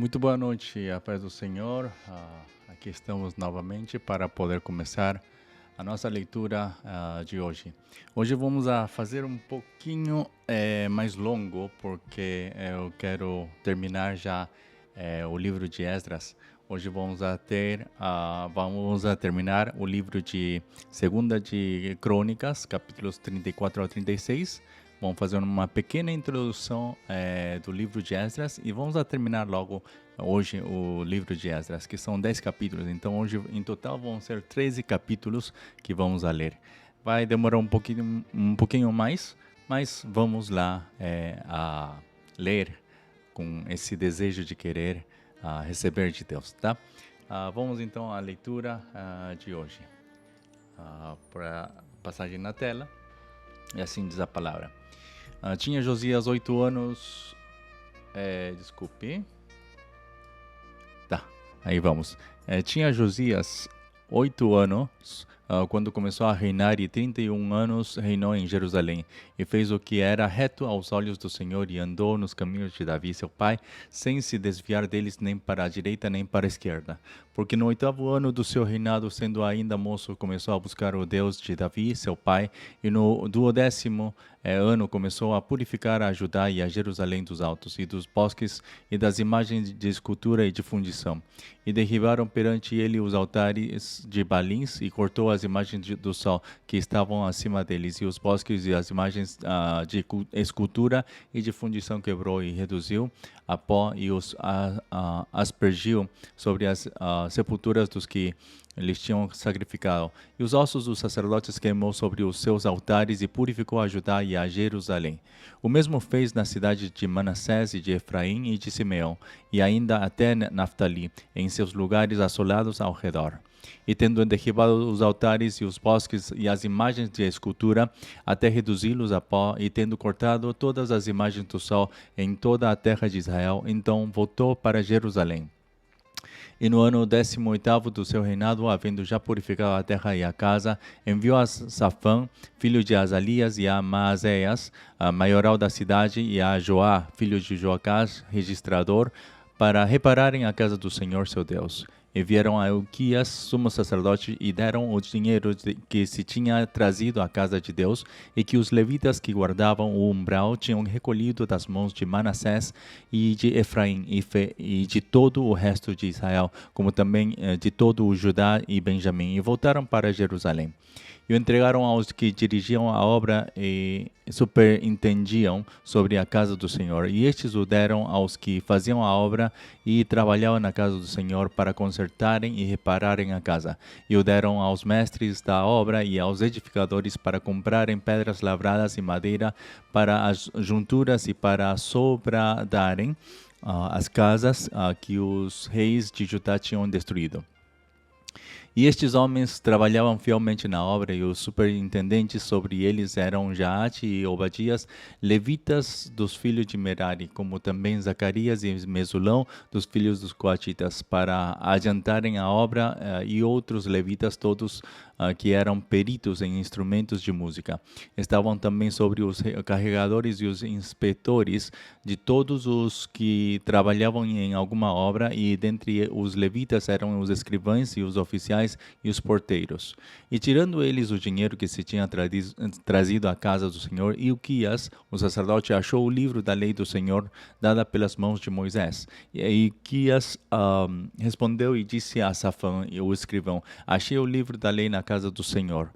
Muito boa noite, a paz do Senhor. Aqui estamos novamente para poder começar a nossa leitura de hoje. Hoje vamos a fazer um pouquinho mais longo, porque eu quero terminar já o livro de Esdras. Hoje vamos a terminar o livro de Segunda de Crônicas, capítulos 34 ao 36. Vamos fazer uma pequena introdução do livro de Esdras e vamos a terminar logo hoje o livro de Esdras, que são 10 capítulos. Então hoje em total vão ser 13 capítulos que vamos a ler. Vai demorar um pouquinho mais, mas vamos lá a ler com esse desejo de querer receber de Deus, tá? Vamos então à leitura de hoje. Para a passagem na tela, e assim diz a palavra. Tinha Josias 8 anos. Tá, aí vamos. Tinha Josias 8 anos quando começou a reinar, e 31 anos reinou em Jerusalém. E fez o que era reto aos olhos do Senhor, e andou nos caminhos de Davi, seu pai, sem se desviar deles nem para a direita nem para a esquerda. Porque no 8º ano do seu reinado, sendo ainda moço, começou a buscar o Deus de Davi, seu pai, e no 12º ano começou a purificar a Judá e a Jerusalém dos altos, e dos bosques, e das imagens de escultura e de fundição. E derribaram perante ele os altares de Balins, e cortou as imagens do sol que estavam acima deles, e os bosques e as imagens de escultura e de fundição quebrou e reduziu a pó, e os aspergiu sobre as sepulturas dos que eles tinham sacrificado. E os ossos dos sacerdotes queimou sobre os seus altares, e purificou a Judá e a Jerusalém. O mesmo fez na cidade de Manassés e de Efraim e de Simeão, e ainda até Naftali, em seus lugares assolados ao redor. E tendo derribado os altares e os bosques e as imagens de escultura, até reduzi-los a pó, e tendo cortado todas as imagens do sol em toda a terra de Israel, então voltou para Jerusalém. E no ano 18º do seu reinado, havendo já purificado a terra e a casa, enviou a Safã, filho de Azalias, e a Maazéias, maioral da cidade, e a Joá, filho de Joacás, registrador, para repararem a casa do Senhor seu Deus. E vieram a Ilquias, sumo sacerdote, e deram o dinheiro que se tinha trazido à casa de Deus, e que os levitas que guardavam o umbral tinham recolhido das mãos de Manassés e de Efraim e de todo o resto de Israel, como também de todo o Judá e Benjamim, e voltaram para Jerusalém. E o entregaram aos que dirigiam a obra e superintendiam sobre a casa do Senhor. E estes o deram aos que faziam a obra e trabalhavam na casa do Senhor, para consertarem e repararem a casa. E o deram aos mestres da obra e aos edificadores, para comprarem pedras lavradas e madeira para as junturas, e para sobradarem as casas que os reis de Judá tinham destruído. E estes homens trabalhavam fielmente na obra, e os superintendentes sobre eles eram Jaate e Obadias, levitas dos filhos de Merari, como também Zacarias e Mesulão, dos filhos dos coatitas, para adiantarem a obra, e outros levitas todos que eram peritos em instrumentos de música. Estavam também sobre os carregadores e os inspetores de todos os que trabalhavam em alguma obra, e dentre os levitas eram os escrivães e os oficiais e os porteiros. E tirando eles o dinheiro que se tinha trazido à casa do Senhor, Ilquias, o sacerdote, achou o livro da lei do Senhor, dada pelas mãos de Moisés. E Ilquias respondeu e disse a Safã, o escrivão: achei o livro da lei na casa do Senhor.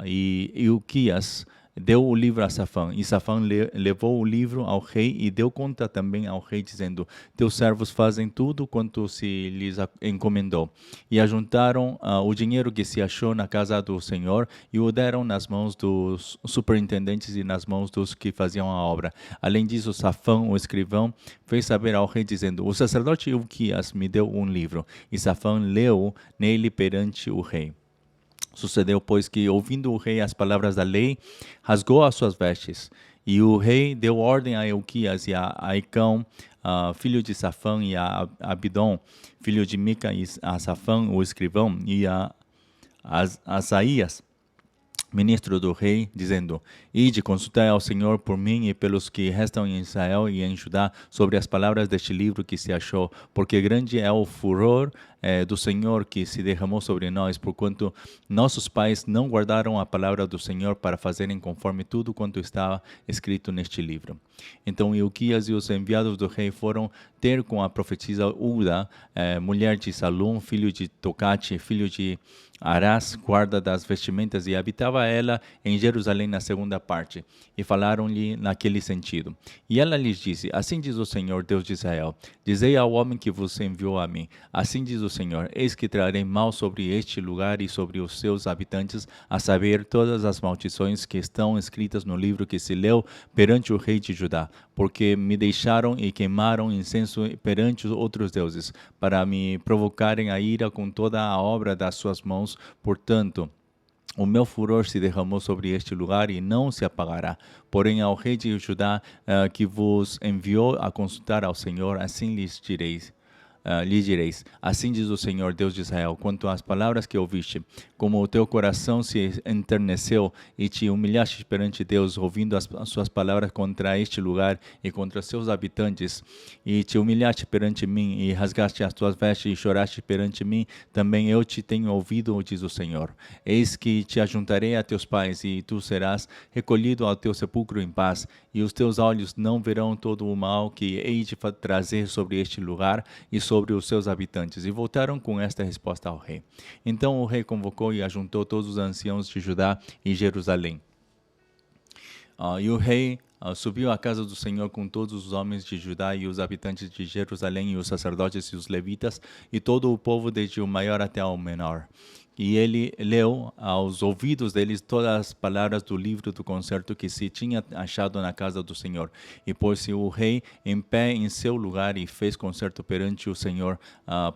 E Ilquias deu o livro a Safã, e Safã levou o livro ao rei, e deu conta também ao rei, dizendo: teus servos fazem tudo quanto se lhes encomendou. E ajuntaram o dinheiro que se achou na casa do Senhor, e o deram nas mãos dos superintendentes e nas mãos dos que faziam a obra. Além disso, Safã, o escrivão, fez saber ao rei, dizendo: o sacerdote Ilquias me deu um livro. E Safã leu nele perante o rei. Sucedeu, pois, que, ouvindo o rei as palavras da lei, rasgou as suas vestes. E o rei deu ordem a Ilquias e a Aicão, filho de Safã, e a Abidom, filho de Mica, e a Safã, o escrivão, e a Asaías, ministro do rei, dizendo: Ide, consultai ao Senhor por mim e pelos que restam em Israel e em Judá sobre as palavras deste livro que se achou, porque grande é o furor do Senhor que se derramou sobre nós, porquanto nossos pais não guardaram a palavra do Senhor para fazerem conforme tudo quanto estava escrito neste livro. Então Ilquias e os enviados do rei foram ter com a profetisa Uda, mulher de Salum, filho de Tocate, filho de Arás, guarda das vestimentas, e habitava ela em Jerusalém na segunda parte. E falaram-lhe naquele sentido. E ela lhes disse: Assim diz o Senhor, Deus de Israel: Dizei ao homem que vos enviou a mim: Assim diz o Senhor: Eis que trarei mal sobre este lugar e sobre os seus habitantes, a saber, todas as maldições que estão escritas no livro que se leu perante o rei de Judá, porque me deixaram e queimaram incenso perante os outros deuses, para me provocarem a ira com toda a obra das suas mãos. Portanto, o meu furor se derramou sobre este lugar e não se apagará. Porém, ao rei de Judá, que vos enviou a consultar ao Senhor, assim lhe direis: Assim diz o Senhor, Deus de Israel, quanto às palavras que ouviste, como o teu coração se enterneceu e te humilhaste perante Deus, ouvindo as suas palavras contra este lugar e contra seus habitantes, e te humilhaste perante mim, e rasgaste as tuas vestes e choraste perante mim, também eu te tenho ouvido, diz o Senhor. Eis que te ajuntarei a teus pais, e tu serás recolhido ao teu sepulcro em paz, e os teus olhos não verão todo o mal que hei de trazer sobre este lugar e sobre os seus habitantes. E voltaram com esta resposta ao rei. Então o rei convocou e ajuntou todos os anciãos de Judá e Jerusalém. E o rei subiu à casa do Senhor com todos os homens de Judá e os habitantes de Jerusalém e os sacerdotes e os levitas e todo o povo, desde o maior até ao menor. E ele leu aos ouvidos deles todas as palavras do livro do concerto que se tinha achado na casa do Senhor. E pôs-se o rei em pé em seu lugar e fez concerto perante o Senhor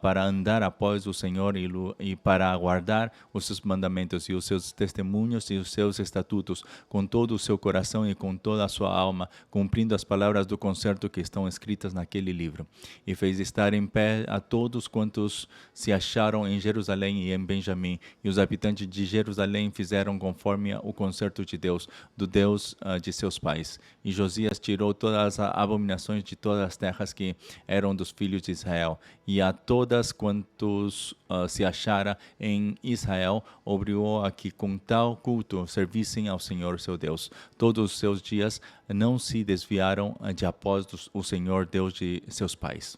para andar após o Senhor e para guardar os seus mandamentos e os seus testemunhos e os seus estatutos com todo o seu coração e com toda a sua alma, cumprindo as palavras do concerto que estão escritas naquele livro. E fez estar em pé a todos quantos se acharam em Jerusalém e em Benjamim, e os habitantes de Jerusalém fizeram conforme o concerto de Deus, do Deus de seus pais. E Josias tirou todas as abominações de todas as terras que eram dos filhos de Israel, e a todas quantos se achara em Israel, obrigou a que com tal culto servissem ao Senhor seu Deus. Todos os seus dias não se desviaram de após o Senhor Deus de seus pais.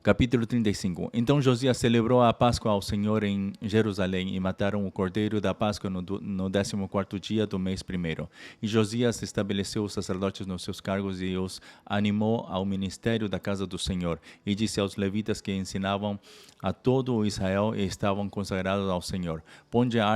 Capítulo 35. Então Josias celebrou a Páscoa ao Senhor em Jerusalém e mataram o cordeiro da Páscoa no 14º dia do mês primeiro. E Josias estabeleceu os sacerdotes nos seus cargos e os animou ao ministério da casa do Senhor. E disse aos levitas que ensinavam a todo o Israel e estavam consagrados ao Senhor: Ponde a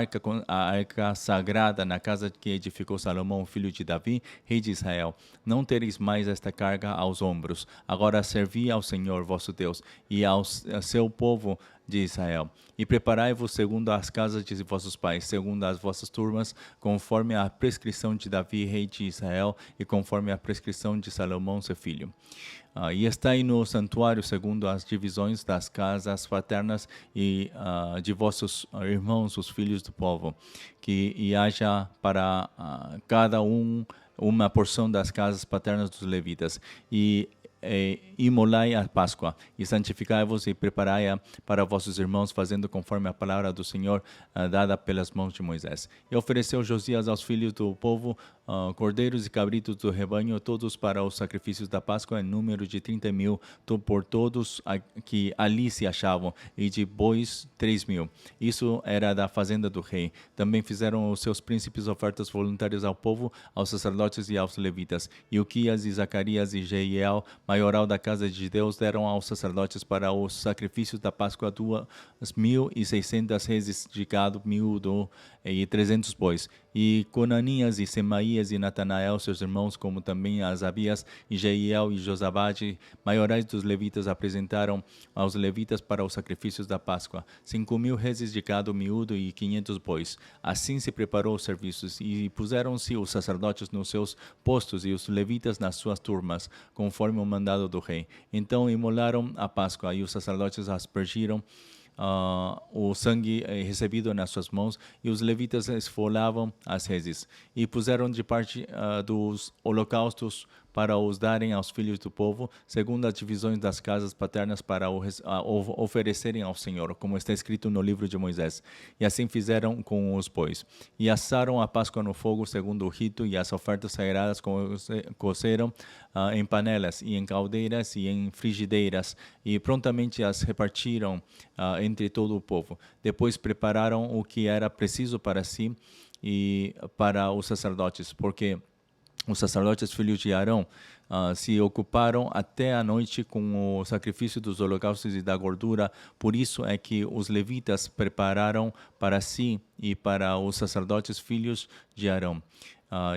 arca sagrada na casa que edificou Salomão, filho de Davi, rei de Israel. Não tereis mais esta carga aos ombros. Agora servi ao Senhor vosso Deus e ao seu povo de Israel. E preparai-vos segundo as casas de vossos pais, segundo as vossas turmas, conforme a prescrição de Davi, rei de Israel, e conforme a prescrição de Salomão, seu filho. E estai no santuário segundo as divisões das casas fraternas e de vossos irmãos, os filhos do povo, e haja para cada uma porção das casas paternas dos levitas, e imolai a Páscoa, e santificai-vos e preparai-a para vossos irmãos, fazendo conforme a palavra do Senhor dada pelas mãos de Moisés. E ofereceu Josias aos filhos do povo cordeiros e cabritos do rebanho, todos para os sacrifícios da Páscoa, em número de 30.000 por todos que ali se achavam, e de bois 3.000. Isso era da fazenda do rei. Também fizeram os seus príncipes ofertas voluntárias ao povo, aos sacerdotes e aos levitas. E Uquias e Zacarias e Jeiel, maioral da casa de Deus, deram aos sacerdotes para os sacrifícios da Páscoa 2.600 reses de gado, 1.000 e 300 bois. E Conanias e Semaías e Natanael, seus irmãos, como também Asabias e Jeiel e Josabade, maiorais dos levitas, apresentaram aos levitas para os sacrifícios da Páscoa 5.000 reses de gado miúdo e 500 bois. Assim se preparou os serviços, e puseram-se os sacerdotes nos seus postos e os levitas nas suas turmas, conforme o mandado do rei. Então imolaram a Páscoa, e os sacerdotes aspergiram o sangue recebido nas suas mãos, e os levitas esfolavam as reses, e puseram de parte dos holocaustos para os darem aos filhos do povo, segundo as divisões das casas paternas, para oferecerem ao Senhor, como está escrito no livro de Moisés. E assim fizeram com os bois. E assaram a Páscoa no fogo, segundo o rito, e as ofertas sagradas coceram em panelas, e em caldeiras, e em frigideiras, e prontamente as repartiram entre todo o povo. Depois prepararam o que era preciso para si e para os sacerdotes, porque os sacerdotes filhos de Arão se ocuparam até a noite com o sacrifício dos holocaustos e da gordura. Por isso é que os levitas prepararam para si e para os sacerdotes filhos de Arão.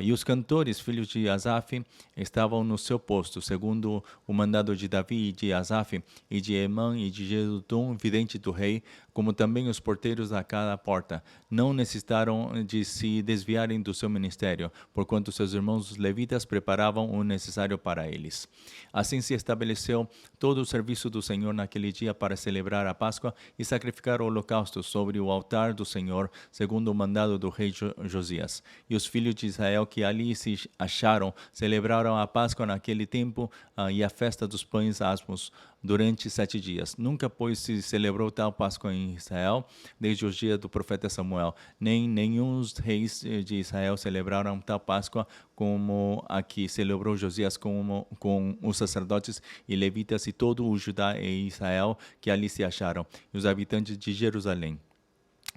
E os cantores, filhos de Asaf, estavam no seu posto, segundo o mandado de Davi e de Asaf, e de Emã e de Jedutum, vidente do rei, como também os porteiros a cada porta. Não necessitaram de se desviarem do seu ministério, porquanto seus irmãos os levitas preparavam o necessário para eles. Assim se estabeleceu todo o serviço do Senhor naquele dia para celebrar a Páscoa e sacrificar o holocausto sobre o altar do Senhor, segundo o mandado do rei Josias. E os filhos de Israel que ali se acharam celebraram a Páscoa naquele tempo e a festa dos pães asmos durante 7 dias. Nunca, pois, se celebrou tal Páscoa em Israel desde os dias do profeta Samuel. Nem nenhum dos reis de Israel celebraram tal Páscoa como a que celebrou Josias com os sacerdotes e levitas e todo o Judá e Israel que ali se acharam, e os habitantes de Jerusalém.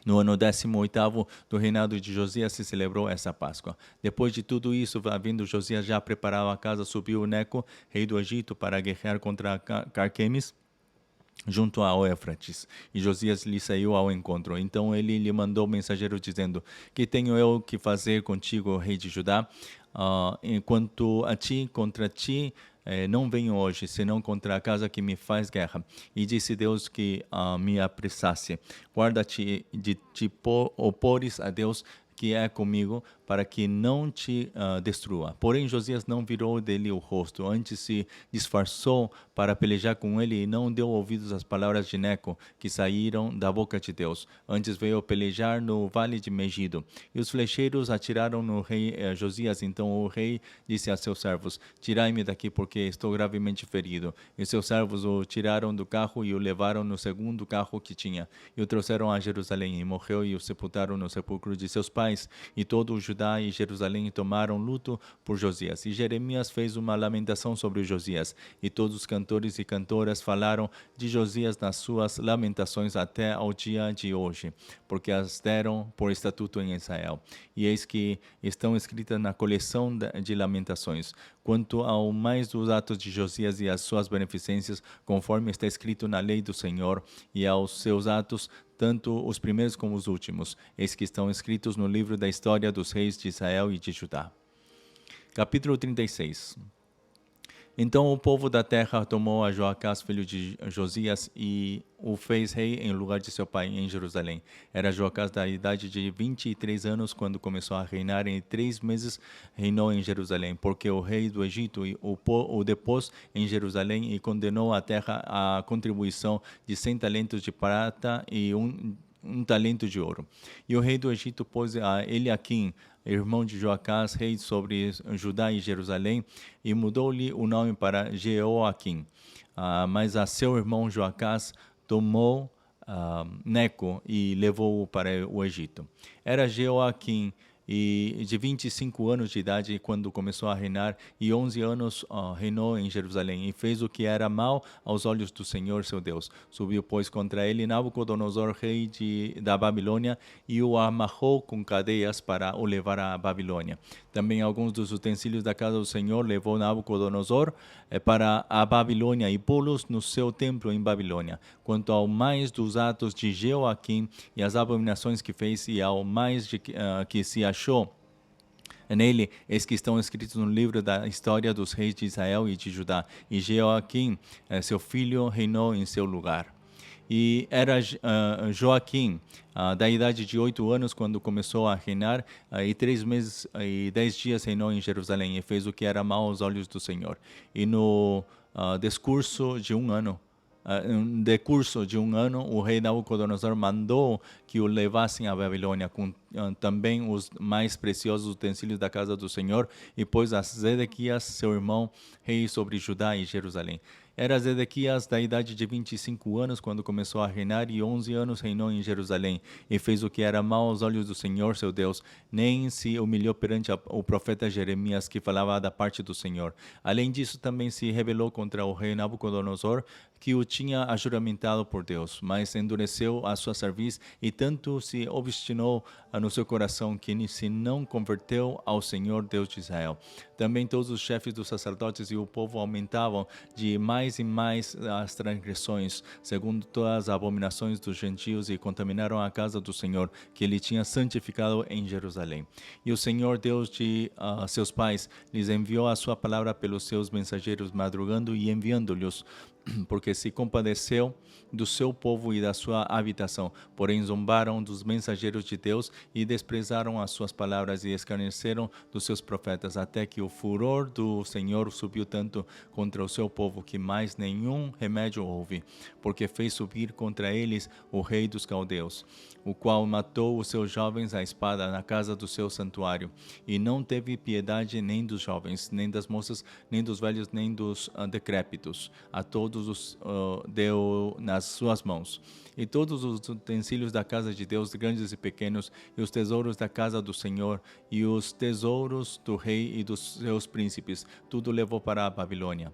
No ano 18º do reinado de Josias se celebrou essa Páscoa. Depois de tudo isso, havendo Josias já preparado a casa, subiu Neco, rei do Egito, para guerrear contra Carquemes, junto ao Éufrates, e Josias lhe saiu ao encontro. Então ele lhe mandou mensageiro dizendo: que tenho eu que fazer contigo, rei de Judá? Enquanto a ti, contra ti, não venho hoje, senão contra a casa que me faz guerra. E disse Deus que me apressasse. Guarda-te de te opores a Deus, que é comigo, para que não te destrua. Porém, Josias não virou dele o rosto, antes se disfarçou para pelejar com ele e não deu ouvidos às palavras de Neco, que saíram da boca de Deus. Antes veio pelejar no vale de Megido. E os flecheiros atiraram no rei Josias. Então o rei disse a seus servos: tirai-me daqui, porque estou gravemente ferido. E seus servos o tiraram do carro e o levaram no segundo carro que tinha, e o trouxeram a Jerusalém. E morreu, e o sepultaram no sepulcro de seus pais. E todo o Judá e Jerusalém tomaram luto por Josias. E Jeremias fez uma lamentação sobre Josias. E todos os cantores e cantoras falaram de Josias nas suas lamentações até ao dia de hoje, porque as deram por estatuto em Israel. E eis que estão escritas na coleção de lamentações, quanto ao mais dos atos de Josias e as suas beneficências, conforme está escrito na lei do Senhor, e aos seus atos, tanto os primeiros como os últimos, eis que estão escritos no livro da história dos reis de Israel e de Judá. Capítulo 36. Então o povo da terra tomou a Joacás, filho de Josias, e o fez rei em lugar de seu pai em Jerusalém. Era Joacás da idade de 23 anos quando começou a reinar, e em 3 meses reinou em Jerusalém, porque o rei do Egito o depôs em Jerusalém e condenou a terra à contribuição de 100 talentos de prata e um talento de ouro. E o rei do Egito pôs a Eliaquim, irmão de Joacás, rei sobre Judá e Jerusalém, e mudou-lhe o nome para Jeoaquim. Mas a seu irmão Joacás tomou Neco e levou-o para o Egito. Era Jeoaquim e de 25 anos de idade quando começou a reinar, e 11 anos reinou em Jerusalém, e fez o que era mal aos olhos do Senhor seu Deus. Subiu, pois, contra ele Nabucodonosor, rei da Babilônia, e o amarrou com cadeias para o levar à Babilônia. Também alguns dos utensílios da casa do Senhor levou Nabucodonosor para a Babilônia, e pô-los no seu templo em Babilônia. Quanto ao mais dos atos de Jeoaquim e as abominações que fez, e ao mais que se achou nele, eis que estão escritos no livro da história dos reis de Israel e de Judá. E Jeoaquim, seu filho, reinou em seu lugar. E era Joaquim da idade de 8 anos quando começou a reinar, e 3 meses e 10 dias reinou em Jerusalém, e fez o que era mal aos olhos do Senhor. E no discurso de 1 ano decurso de um ano, o rei Nabucodonosor mandou que o levassem à Babilônia com também os mais preciosos utensílios da casa do Senhor e pôs a Zedequias, seu irmão, rei sobre Judá e Jerusalém. Era Zedequias da idade de 25 anos quando começou a reinar e 11 anos reinou em Jerusalém e fez o que era mau aos olhos do Senhor, seu Deus, nem se humilhou perante o profeta Jeremias que falava da parte do Senhor. Além disso, também se rebelou contra o rei Nabucodonosor, que o tinha ajuramentado por Deus, mas endureceu a sua cerviz e tanto se obstinou no seu coração que se não converteu ao Senhor Deus de Israel. Também todos os chefes dos sacerdotes e o povo aumentavam de mais e mais as transgressões, segundo todas as abominações dos gentios, e contaminaram a casa do Senhor, que ele tinha santificado em Jerusalém. E o Senhor Deus de seus pais lhes enviou a sua palavra pelos seus mensageiros, madrugando e enviando-lhes, porque se compadeceu do seu povo e da sua habitação. Porém zombaram dos mensageiros de Deus e desprezaram as suas palavras e escarneceram dos seus profetas, até que o furor do Senhor subiu tanto contra o seu povo que mais nenhum remédio houve, porque fez subir contra eles o rei dos caldeus, o qual matou os seus jovens à espada na casa do seu santuário, e não teve piedade nem dos jovens, nem das moças, nem dos velhos, nem dos decrépitos. A todos os deu nas suas mãos. E todos os utensílios da casa de Deus, grandes e pequenos, e os tesouros da casa do Senhor, e os tesouros do rei e dos seus príncipes, tudo levou para a Babilônia.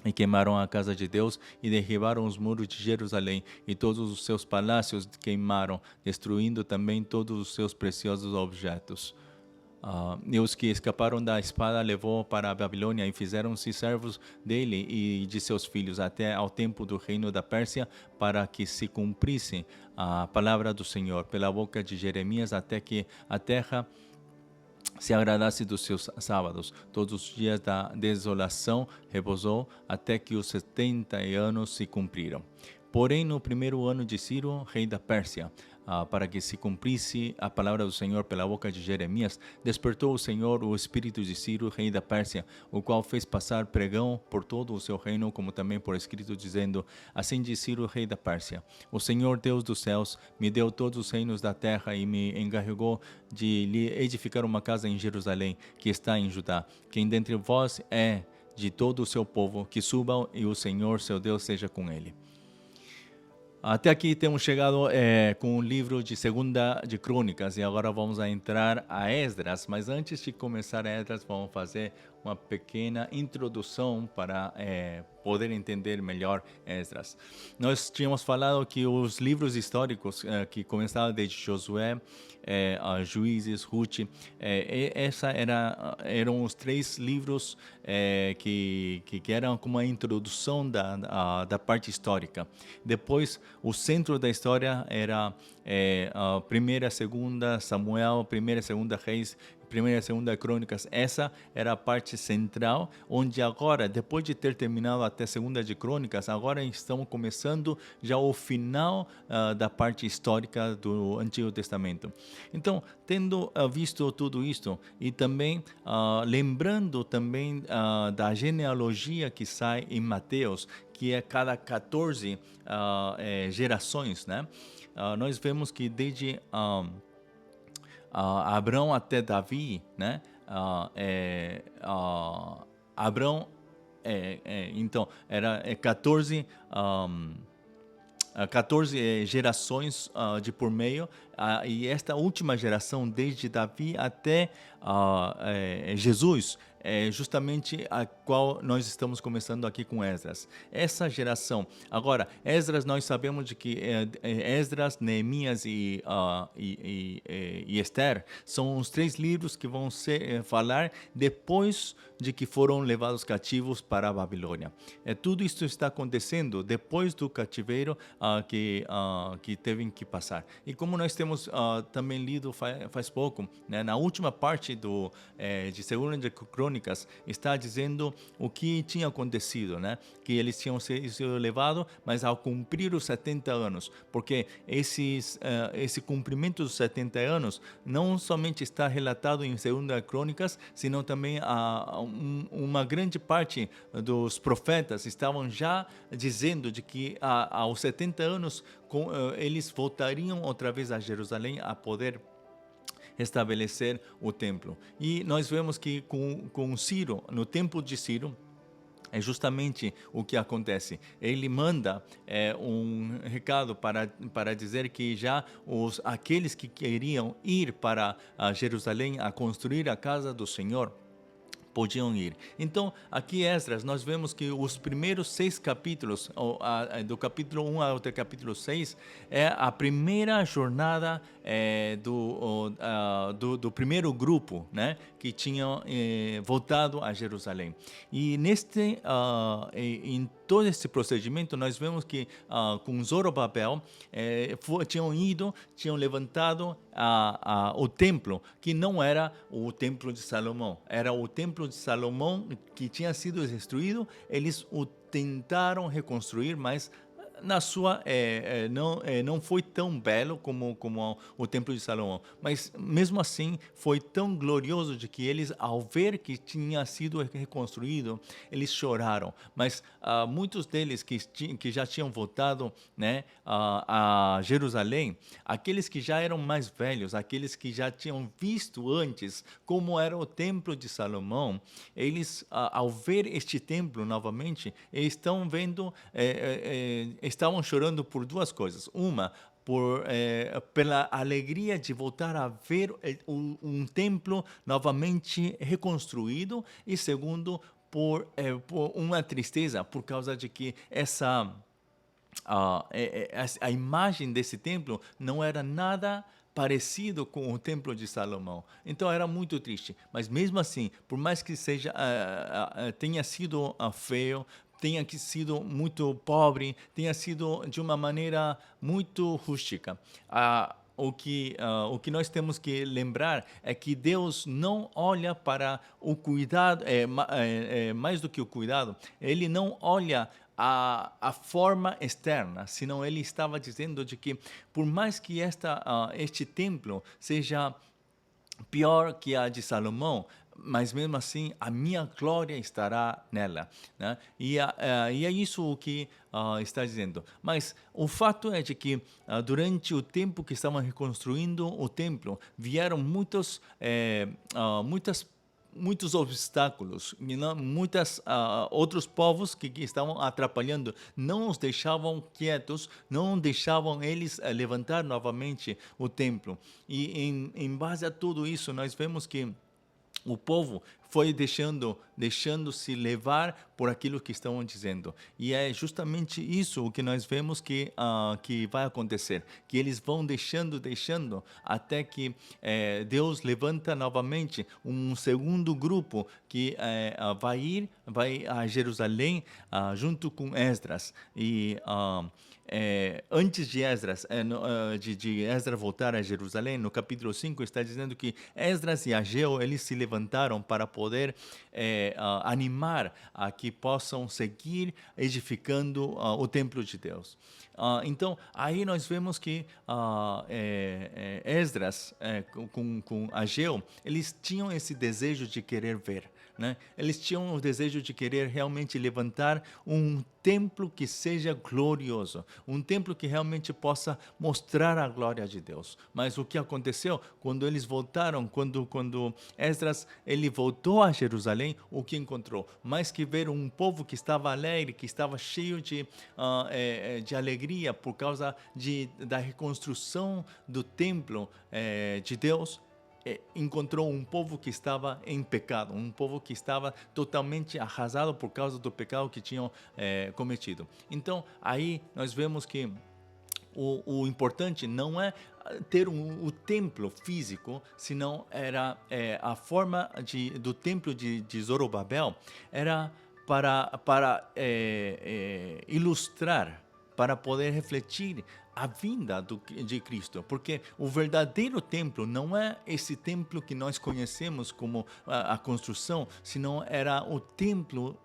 E queimaram a casa de Deus e derribaram os muros de Jerusalém, e todos os seus palácios queimaram, destruindo também todos os seus preciosos objetos. E os que escaparam da espada levou para a Babilônia e fizeram-se servos dele e de seus filhos até ao tempo do reino da Pérsia, para que se cumprisse a palavra do Senhor pela boca de Jeremias, até que a terra se agradasse dos seus sábados. Todos os dias da desolação repousou, até que os 70 anos se cumpriram. Porém, no primeiro ano de Ciro, rei da Pérsia, para que se cumprisse a palavra do Senhor pela boca de Jeremias, despertou o Senhor o espírito de Ciro, rei da Pérsia, o qual fez passar pregão por todo o seu reino, como também por escrito, dizendo: assim diz Ciro, rei da Pérsia: o Senhor Deus dos céus me deu todos os reinos da terra e me encarregou de lhe edificar uma casa em Jerusalém, que está em Judá. Quem dentre vós é de todo o seu povo, que suba, e o Senhor seu Deus seja com ele. Até aqui temos chegado com o livro de Segunda de Crônicas, e agora vamos entrar a Esdras. Mas antes de começar Esdras, vamos fazer uma pequena introdução para poder entender melhor Esdras. Nós tínhamos falado que os livros históricos que começavam desde Josué, Juízes, Ruth, eram os 3 livros que eram como a introdução da parte histórica. Depois, o centro da história era a primeira, segunda Samuel, primeira, segunda Reis, primeira e segunda Crônicas. Essa era a parte central, onde agora, depois de ter terminado até segunda de Crônicas, agora estamos começando já o final da parte histórica do Antigo Testamento. Então, tendo visto tudo isto e também lembrando também da genealogia que sai em Mateus, que é cada 14 gerações, né? Nós vemos que desde Abraão até Davi, né? Abraão, então, era 14 gerações de por meio, e esta última geração, desde Davi até Jesus, é justamente a qual nós estamos começando aqui com Esdras. Essa geração. Agora, Esdras, nós sabemos de que Esdras, Neemias e Esther são os 3 livros que vão falar depois de que foram levados cativos para a Babilônia. Tudo isso está acontecendo depois do cativeiro que teve que passar. E como nós temos temos também lido faz pouco, né, na última parte de Segunda de Crônicas, está dizendo o que tinha acontecido, né? Que eles tinham sido levados, mas ao cumprir os 70 anos, porque esse cumprimento dos 70 anos não somente está relatado em Segunda Crônicas, senão também uma grande parte dos profetas estavam já dizendo de que aos 70 anos eles voltariam outra vez a Jerusalém a poder restabelecer o templo. E nós vemos que com Ciro, no tempo de Ciro, é justamente o que acontece. Ele manda um recado para dizer que já aqueles que queriam ir para Jerusalém a construir a casa do Senhor podiam ir. Então, aqui Esdras, nós vemos que os primeiros 6 capítulos, do capítulo 1 até capítulo 6, é a primeira jornada do primeiro grupo, né, que tinham voltado a Jerusalém. E em todo esse procedimento, nós vemos que com Zorobabel tinham levantado o templo, que não era o templo de Salomão, era o templo de Salomão que tinha sido destruído. Eles o tentaram reconstruir, mas não foi tão belo como o templo de Salomão, mas mesmo assim foi tão glorioso de que eles, ao ver que tinha sido reconstruído, eles choraram. Mas muitos deles que já tinham voltado, né, a Jerusalém, aqueles que já eram mais velhos, aqueles que já tinham visto antes como era o templo de Salomão, eles, ao ver este templo novamente, eles estão vendo estavam chorando por 2 coisas. Uma, pela alegria de voltar a ver um templo novamente reconstruído, e segundo, por uma tristeza por causa de que a imagem desse templo não era nada parecido com o templo de Salomão. Então era muito triste. Mas mesmo assim, por mais que tenha sido feio, tenha sido muito pobre, tenha sido de uma maneira muito rústica, o que nós temos que lembrar é que Deus não olha para o cuidado, mais do que o cuidado, Ele não olha a forma externa, senão Ele estava dizendo de que, por mais que este templo seja pior que a de Salomão, mas mesmo assim a minha glória estará nela, né? E é isso o que está dizendo. Mas o fato é de que durante o tempo que estavam reconstruindo o templo, vieram muitos obstáculos, muitos outros povos que estavam atrapalhando, não os deixavam quietos, não deixavam eles levantar novamente o templo. E em base a tudo isso, nós vemos que o povo foi deixando-se levar por aquilo que estão dizendo. E é justamente isso o que nós vemos que vai acontecer. Que eles vão deixando, até que Deus levanta novamente um segundo grupo que vai a Jerusalém junto com Esdras. E antes de Esdras, de Esdras voltar a Jerusalém, no capítulo 5 está dizendo que Esdras e Ageu, eles se levantaram para poder animar a que possam seguir edificando o templo de Deus. Então, aí nós vemos que Esdras com Ageu, eles tinham esse desejo de querer ver, né? Eles tinham o desejo de querer realmente levantar um templo que seja glorioso, um templo que realmente possa mostrar a glória de Deus. Mas o que aconteceu quando eles voltaram, quando Esdras ele voltou a Jerusalém, o que encontrou? Mais que ver um povo que estava alegre, que estava cheio de alegria por causa da reconstrução do templo de Deus, encontrou um povo que estava em pecado, um povo que estava totalmente arrasado por causa do pecado que tinham cometido. Então, aí nós vemos que o importante não é ter o templo físico, senão era a forma do templo de Zorobabel era para ilustrar para poder refletir a vinda de Cristo, porque o verdadeiro templo não é esse templo que nós conhecemos como a construção, senão era o templo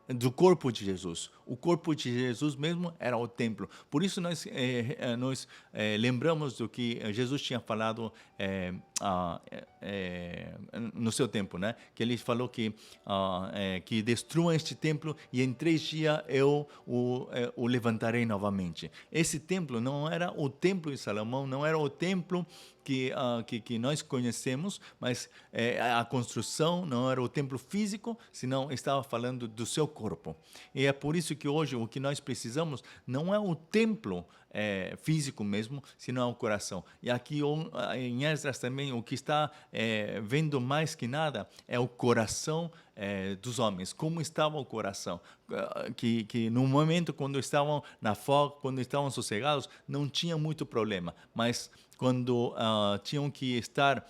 do corpo de Jesus. O corpo de Jesus mesmo era o templo. Por isso nós lembramos do que Jesus tinha falado no seu tempo, né? Que ele falou que destruam este templo e em 3 dias eu o levantarei novamente. Esse templo não era o templo de Salomão, não era o templo que nós conhecemos, mas a construção não era o templo físico, senão estava falando do seu corpo. E é por isso que hoje o que nós precisamos não é o templo físico mesmo, senão é o coração. E aqui em Esdras também o que está vendo mais que nada é o coração dos homens. Como estava o coração? Que no momento quando estavam na folga, quando estavam sossegados, não tinha muito problema, mas quando tinham que estar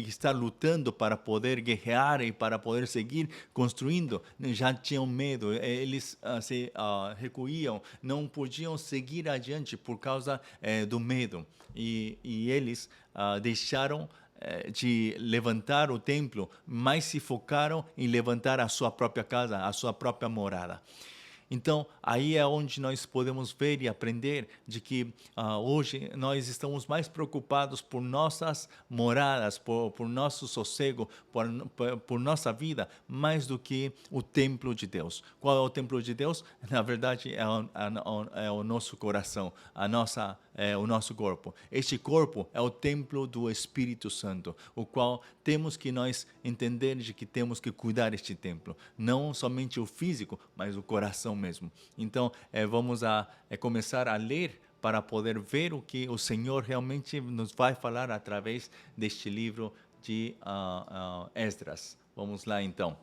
estar lutando para poder guerrear e para poder seguir construindo, já tinham medo, eles se recuiam, não podiam seguir adiante por causa do medo. E eles deixaram de levantar o templo, mas se focaram em levantar a sua própria casa, a sua própria morada. Então, aí é onde nós podemos ver e aprender de que hoje nós estamos mais preocupados por nossas moradas, por nosso sossego, por nossa vida, mais do que o templo de Deus. Qual é o templo de Deus? Na verdade, é o nosso coração, o nosso corpo. Este corpo é o templo do Espírito Santo, o qual temos que nós entender de que temos que cuidar deste templo. Não somente o físico, mas o coração mesmo. Então, vamos começar a ler para poder ver o que o Senhor realmente nos vai falar através deste livro de Esdras. Vamos lá então.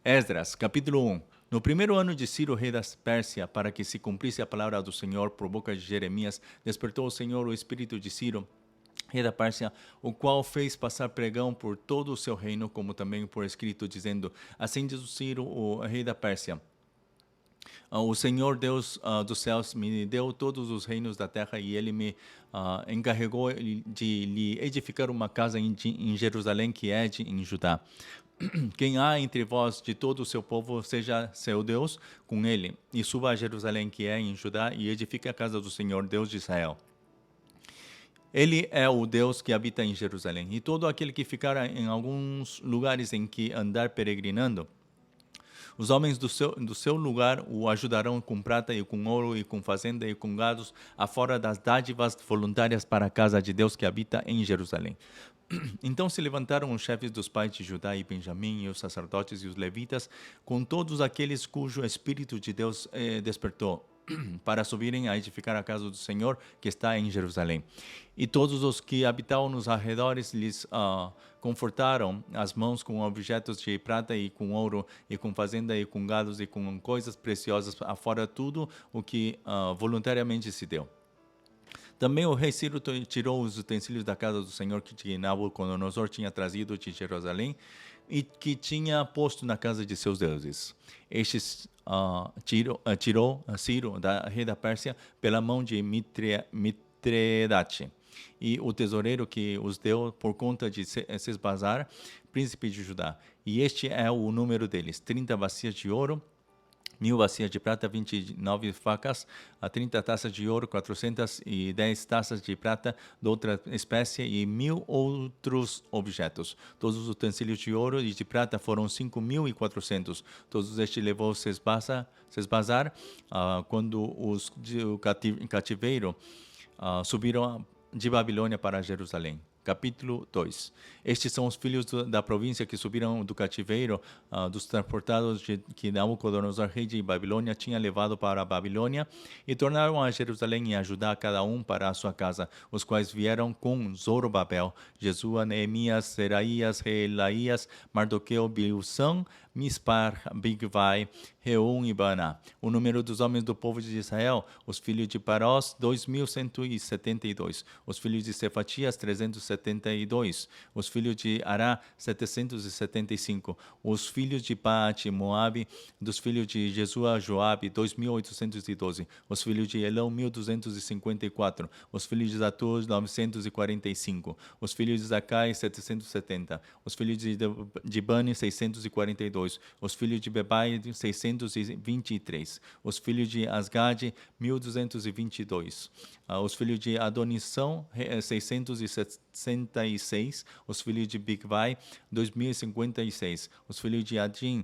Esdras, capítulo 1. No primeiro ano de Ciro, rei da Pérsia, para que se cumprisse a palavra do Senhor por boca de Jeremias, despertou o Senhor o espírito de Ciro, rei da Pérsia, o qual fez passar pregão por todo o seu reino, como também por escrito, dizendo: Assim diz o Ciro, o rei da Pérsia: o Senhor Deus dos céus me deu todos os reinos da terra e ele me encarregou de lhe edificar uma casa em Jerusalém, que é em Judá. Quem há entre vós de todo o seu povo, seja seu Deus com ele, e suba a Jerusalém, que é em Judá, e edifique a casa do Senhor, Deus de Israel. Ele é o Deus que habita em Jerusalém. E todo aquele que ficar em alguns lugares em que andar peregrinando, os homens do seu lugar o ajudarão com prata e com ouro e com fazenda e com gados, afora das dádivas voluntárias para a casa de Deus que habita em Jerusalém. Então se levantaram os chefes dos pais de Judá e Benjamim, e os sacerdotes e os levitas, com todos aqueles cujo Espírito de Deus despertou, para subirem a edificar a casa do Senhor, que está em Jerusalém. E todos os que habitavam nos arredores lhes confortaram as mãos com objetos de prata e com ouro, e com fazenda e com gados e com coisas preciosas, afora tudo o que voluntariamente se deu. Também o rei Ciro tirou os utensílios da casa do Senhor que Nabucodonosor tinha trazido de Jerusalém e que tinha posto na casa de seus deuses. Estes tirou Ciro, rei da Pérsia, pela mão de Mitredate, e o tesoureiro que os deu por conta de Sesbazar, príncipe de Judá. E este é o número deles: 30 bacias de ouro, 1.000 bacias de prata, 29 facas, 30 taças de ouro, 410 taças de prata de outra espécie e 1.000 outros objetos. Todos os utensílios de ouro e de prata foram 5.400. Todos estes levou Sesbazar quando os do cativeiro subiram de Babilônia para Jerusalém. Capítulo 2. Estes são os filhos da província que subiram do cativeiro, dos transportados que Nabucodonosor, rei de Babilônia, tinha levado para a Babilônia, e tornaram a Jerusalém e a Judá, cada um para a sua casa, os quais vieram com Zorobabel, Jesua, Neemias, Seraías, Reelaías, Mardoqueu, Bilsão, Mispar, Bigvai, Reum e Baná. O número dos homens do povo de Israel, os filhos de Parós, 2.172. Os filhos de Cefatias, 372. Os filhos de Ará, 775. Os filhos de Paate, Moabe, dos filhos de Jesua, Joabe, 2.812. Os filhos de Elão, 1.254. Os filhos de Zatur, 945. Os filhos de Zacai, 770. Os filhos de Bani, 642. Os filhos de Bebai, 623. Os filhos de Asgade, 1.222. Os filhos de Adonissão, 666. Os filhos de Bigvai, 2.056. Os filhos de Adin,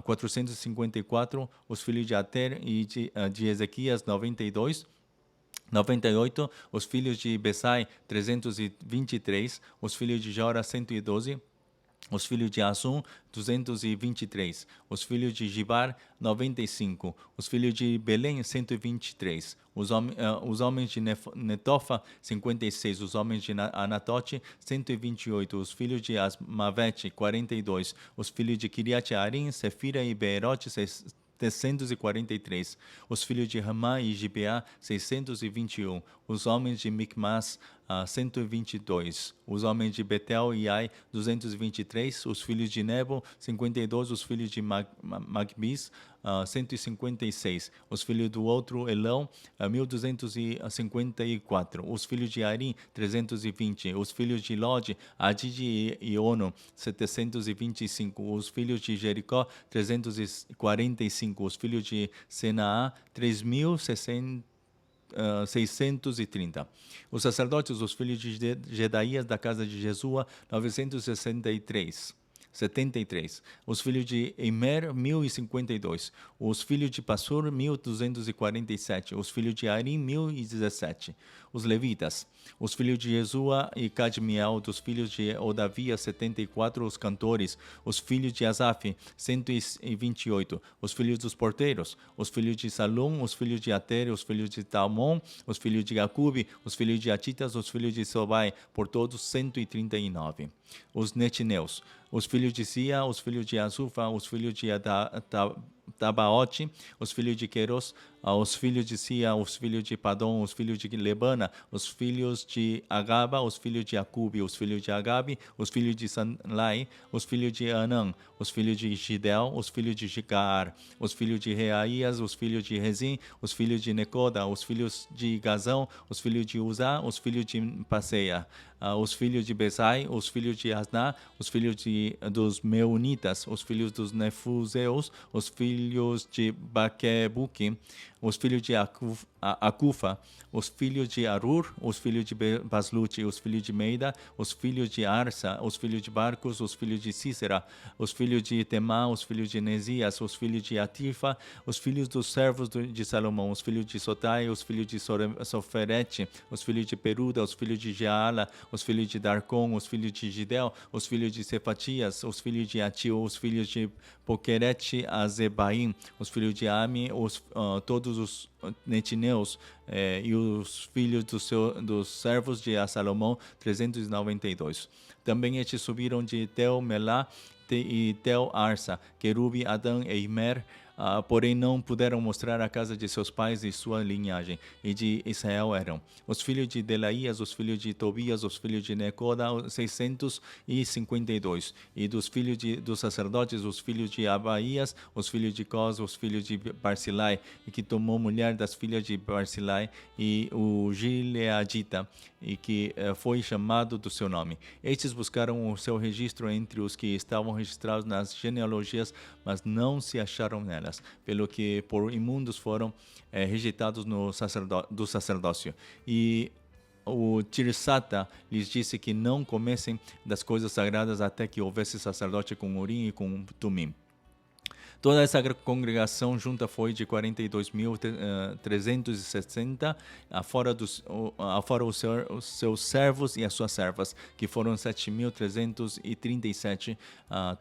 454. Os filhos de Ater e de Ezequias, 92. 98, os filhos de Besai, 323, os filhos de Jora, 112, os filhos de Assum, 223, os filhos de Gibar, 95, os filhos de Belém, 123, os homens de Netofa, 56, os homens de Anatote, 128, os filhos de Asmavete, 42, os filhos de Kiriat Arim, Sefira e Beerote, 743, os filhos de Ramá e Gibeá, 621, os homens de Micmas, 122, os homens de Betel e Ai, 223, os filhos de Nebo, 52, os filhos de Magbis, 156, os filhos do outro Elão, 1.254, os filhos de Arim, 320, os filhos de Lod, Adid e Ono, 725, os filhos de Jericó, 345, os filhos de Senaá, 3.630. Os sacerdotes, os filhos de Jedaías da casa de Jesua, 963. 73. Os filhos de Imer, 1.052. Os filhos de Passur, 1.247. Os filhos de Arim, 1.017. Os levitas. Os filhos de Jesua e Cadmiel, dos filhos de Odavia, 74. Os cantores. Os filhos de Asaf, 128. Os filhos dos porteiros. Os filhos de Salom, os filhos de Ater, os filhos de Talmon, os filhos de Jacube, os filhos de Atitas, os filhos de Sobai, por todos 139. Os netineus, os filhos de Sia, os filhos de Azufa, os filhos de Tabaote, os filhos de Queros, os filhos de Sia, os filhos de Padom, os filhos de Lebana, os filhos de Agaba, os filhos de Acube, os filhos de Agabe, os filhos de Sanlai, os filhos de Anã, os filhos de Gidel, os filhos de Gigar, os filhos de Reaías, os filhos de Rezim, os filhos de Necoda, os filhos de Gazão, os filhos de Uzá, os filhos de Passeia, os filhos de Besai, os filhos de Asná, os filhos dos Meunitas, os filhos dos Nefuseus, os filhos de Baquebuque, os filhos de Acufa, os filhos de Arur, os filhos de Baslute, os filhos de Meida, os filhos de Arsa, os filhos de Barcos, os filhos de Cícera, os filhos de Temá, os filhos de Nesias, os filhos de Atifa, os filhos dos servos de Salomão, os filhos de Sotai, os filhos de Soferete, os filhos de Peruda, os filhos de Jaala, os filhos de Darcon, os filhos de Gidel, os filhos de Cefatias, os filhos de Atil, os filhos de Pokerete Azebaim, os filhos de Ami, todos os netineus e os filhos dos servos de Salomão, 392. Também estes subiram de Tel Melá e Tel Arsa, Querube, Adã e Imer, porém não puderam mostrar a casa de seus pais e sua linhagem, e de Israel eram os filhos de Delaías, os filhos de Tobias, os filhos de Necoda, 652, e dos filhos dos sacerdotes, os filhos de Abaías, os filhos de Cos, os filhos de Barzilai, e que tomou mulher das filhas de Barzilai, e o Gileadita, e que foi chamado do seu nome. Estes buscaram o seu registro entre os que estavam registrados nas genealogias, mas não se acharam nelas, pelo que por imundos foram rejeitados do sacerdócio. E o Tirsata lhes disse que não comessem das coisas sagradas até que houvesse sacerdote com Urim e com Tumim. Toda essa congregação junta foi de 42.360, afora os seus servos e as suas servas, que foram 7.337.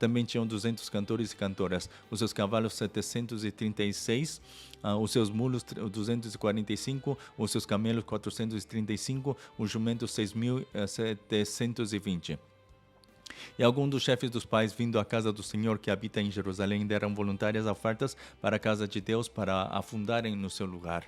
Também tinham 200 cantores e cantoras, os seus cavalos 736, os seus mulos 245, os seus camelos 435, os jumentos 6.720. E alguns dos chefes dos pais, vindo à casa do Senhor que habita em Jerusalém, deram voluntárias ofertas para a casa de Deus para a fundarem no seu lugar.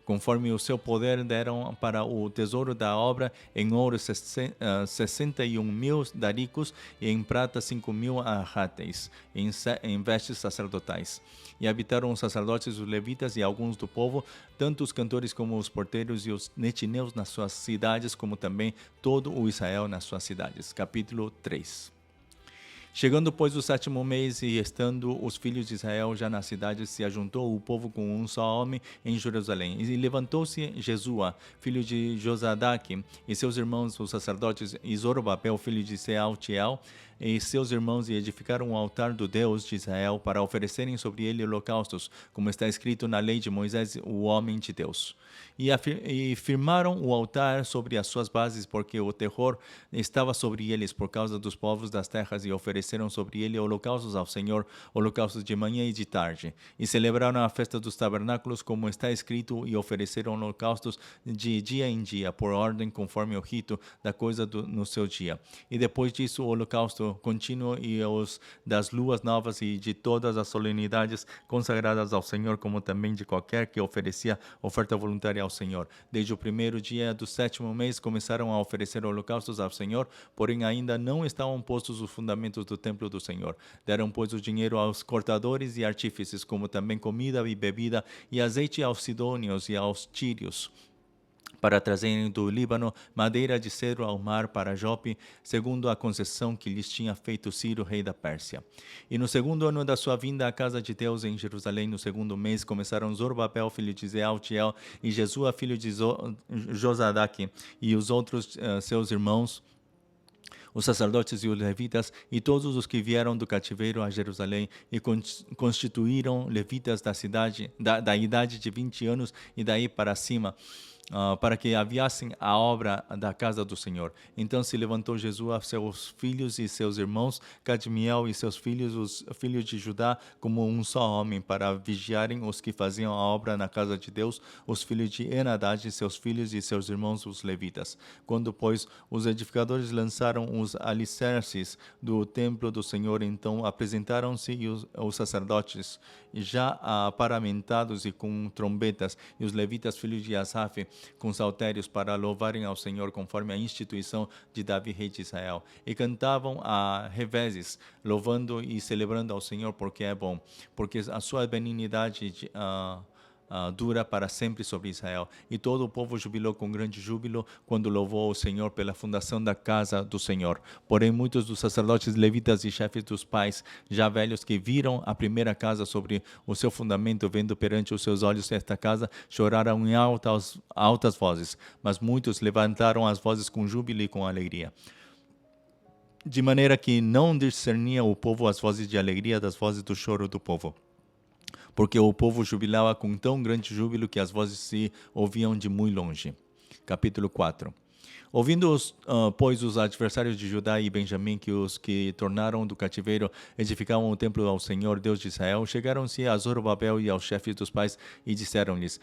Conforme o seu poder, deram para o tesouro da obra em ouro 61.000 daricos e em prata 5.000 arrates, em vestes sacerdotais. E habitaram os sacerdotes, os levitas e alguns do povo, tanto os cantores como os porteiros e os netineus nas suas cidades, como também todo o Israel nas suas cidades. Capítulo 3. Chegando, pois, o 7º mês e estando os filhos de Israel já na cidade, se ajuntou o povo com um só homem em Jerusalém. E levantou-se Jesua, filho de Josadaque, e seus irmãos, os sacerdotes, e Zorobabel, filho de Sealtiel, e seus irmãos, e edificaram o altar do Deus de Israel para oferecerem sobre ele holocaustos, como está escrito na lei de Moisés, o homem de Deus. E firmaram o altar sobre as suas bases, porque o terror estava sobre eles por causa dos povos das terras, e ofereceram sobre ele holocaustos ao Senhor, holocaustos de manhã e de tarde. E celebraram a festa dos tabernáculos, como está escrito, e ofereceram holocaustos de dia em dia, por ordem, conforme o rito da coisa no seu dia. E depois disso, o holocausto contínuo e os das luas novas e de todas as solenidades consagradas ao Senhor, como também de qualquer que oferecia oferta voluntária ao Senhor. Desde o primeiro dia do 7º mês começaram a oferecer holocaustos ao Senhor, porém ainda não estavam postos os fundamentos do templo do Senhor. Deram, pois, o dinheiro aos cortadores e artífices, como também comida e bebida, e azeite aos sidônios e aos tírios, para trazerem do Líbano madeira de cedro ao mar para Jope, segundo a concessão que lhes tinha feito Ciro, rei da Pérsia. E no 2º ano da sua vinda à casa de Deus em Jerusalém, no 2º mês, começaram Zorobabel, filho de Sealtiel, e Jesua, filho de Josadaque, e os outros seus irmãos, os sacerdotes e os levitas, e todos os que vieram do cativeiro a Jerusalém, e constituíram levitas da cidade, da idade de 20 anos e daí para cima, para que aviassem a obra da casa do Senhor. Então se levantou Jesua, seus filhos e seus irmãos, Cadmiel e seus filhos, os filhos de Judá, como um só homem, para vigiarem os que faziam a obra na casa de Deus, os filhos de Enadad, seus filhos e seus irmãos, os levitas. Quando, pois, os edificadores lançaram os alicerces do templo do Senhor, então apresentaram-se os sacerdotes, já paramentados e com trombetas, e os levitas, filhos de Asaf, com saltérios, para louvarem ao Senhor conforme a instituição de Davi, rei de Israel. E cantavam a revezes, louvando e celebrando ao Senhor, porque é bom, porque a sua benignidade dura para sempre sobre Israel. E todo o povo jubilou com grande júbilo quando louvou o Senhor pela fundação da casa do Senhor. Porém, muitos dos sacerdotes, levitas e chefes dos pais, já velhos, que viram a primeira casa sobre o seu fundamento, vendo perante os seus olhos esta casa, choraram em altas vozes. Mas muitos levantaram as vozes com júbilo e com alegria, de maneira que não discernia o povo as vozes de alegria das vozes do choro do povo, porque o povo jubilava com tão grande júbilo que as vozes se ouviam de muito longe. Capítulo 4. Ouvindo, pois, os adversários de Judá e Benjamim, que os que tornaram do cativeiro edificavam o templo ao Senhor, Deus de Israel, chegaram-se a Zorobabel e aos chefes dos pais e disseram-lhes: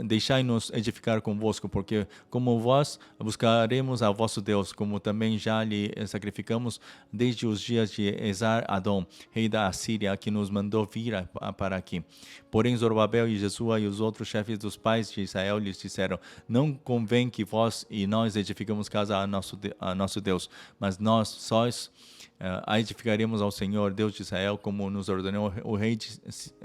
Deixai-nos edificar convosco, porque como vós buscaremos a vosso Deus, como também já lhe sacrificamos desde os dias de Esar-Adom, rei da Assíria, que nos mandou vir para aqui. Porém, Zorobabel e Jesua e os outros chefes dos pais de Israel lhes disseram: Não convém que vós e nós edificamos casa a nosso Deus, mas nós sós a edificaremos ao Senhor, Deus de Israel, como nos ordenou o rei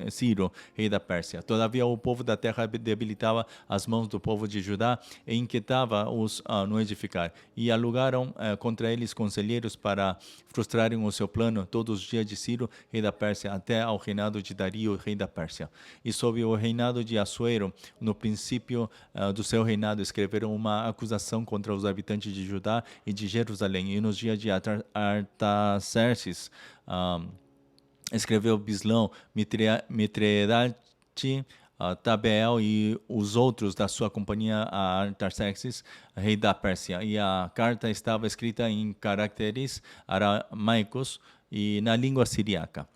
Ciro, rei da Pérsia. Todavia o povo da terra debilitava as mãos do povo de Judá e inquietava-os no edificar. E alugaram contra eles conselheiros para frustrarem o seu plano todos os dias de Ciro, rei da Pérsia, até ao reinado de Dario, rei da Pérsia. E sob o reinado de Assuero, no princípio do seu reinado, escreveram uma acusação contra os habitantes de Judá e de Jerusalém. E nos dias de Artaxerxes, escreveu Bislão, Mitredate, Tabeel e os outros da sua companhia a Artaxerxes, rei da Pérsia. E a carta estava escrita em caracteres aramaicos e na língua siriaca.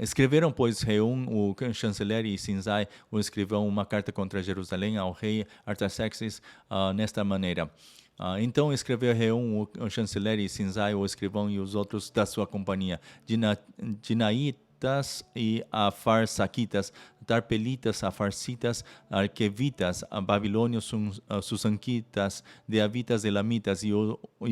Escreveram, pois, Reum, o chanceler, e Sinzai, o escrivão, uma carta contra Jerusalém ao rei Artaxerxes nesta maneira: Então escreveu Reum, o chanceler, e Sinzai, o escrivão, e os outros da sua companhia, Dinaitas e Afarsaquitas, Tarpelitas, Afarsitas, Arquevitas, Babilônios, Susanquitas, Deavitas, Elamitas e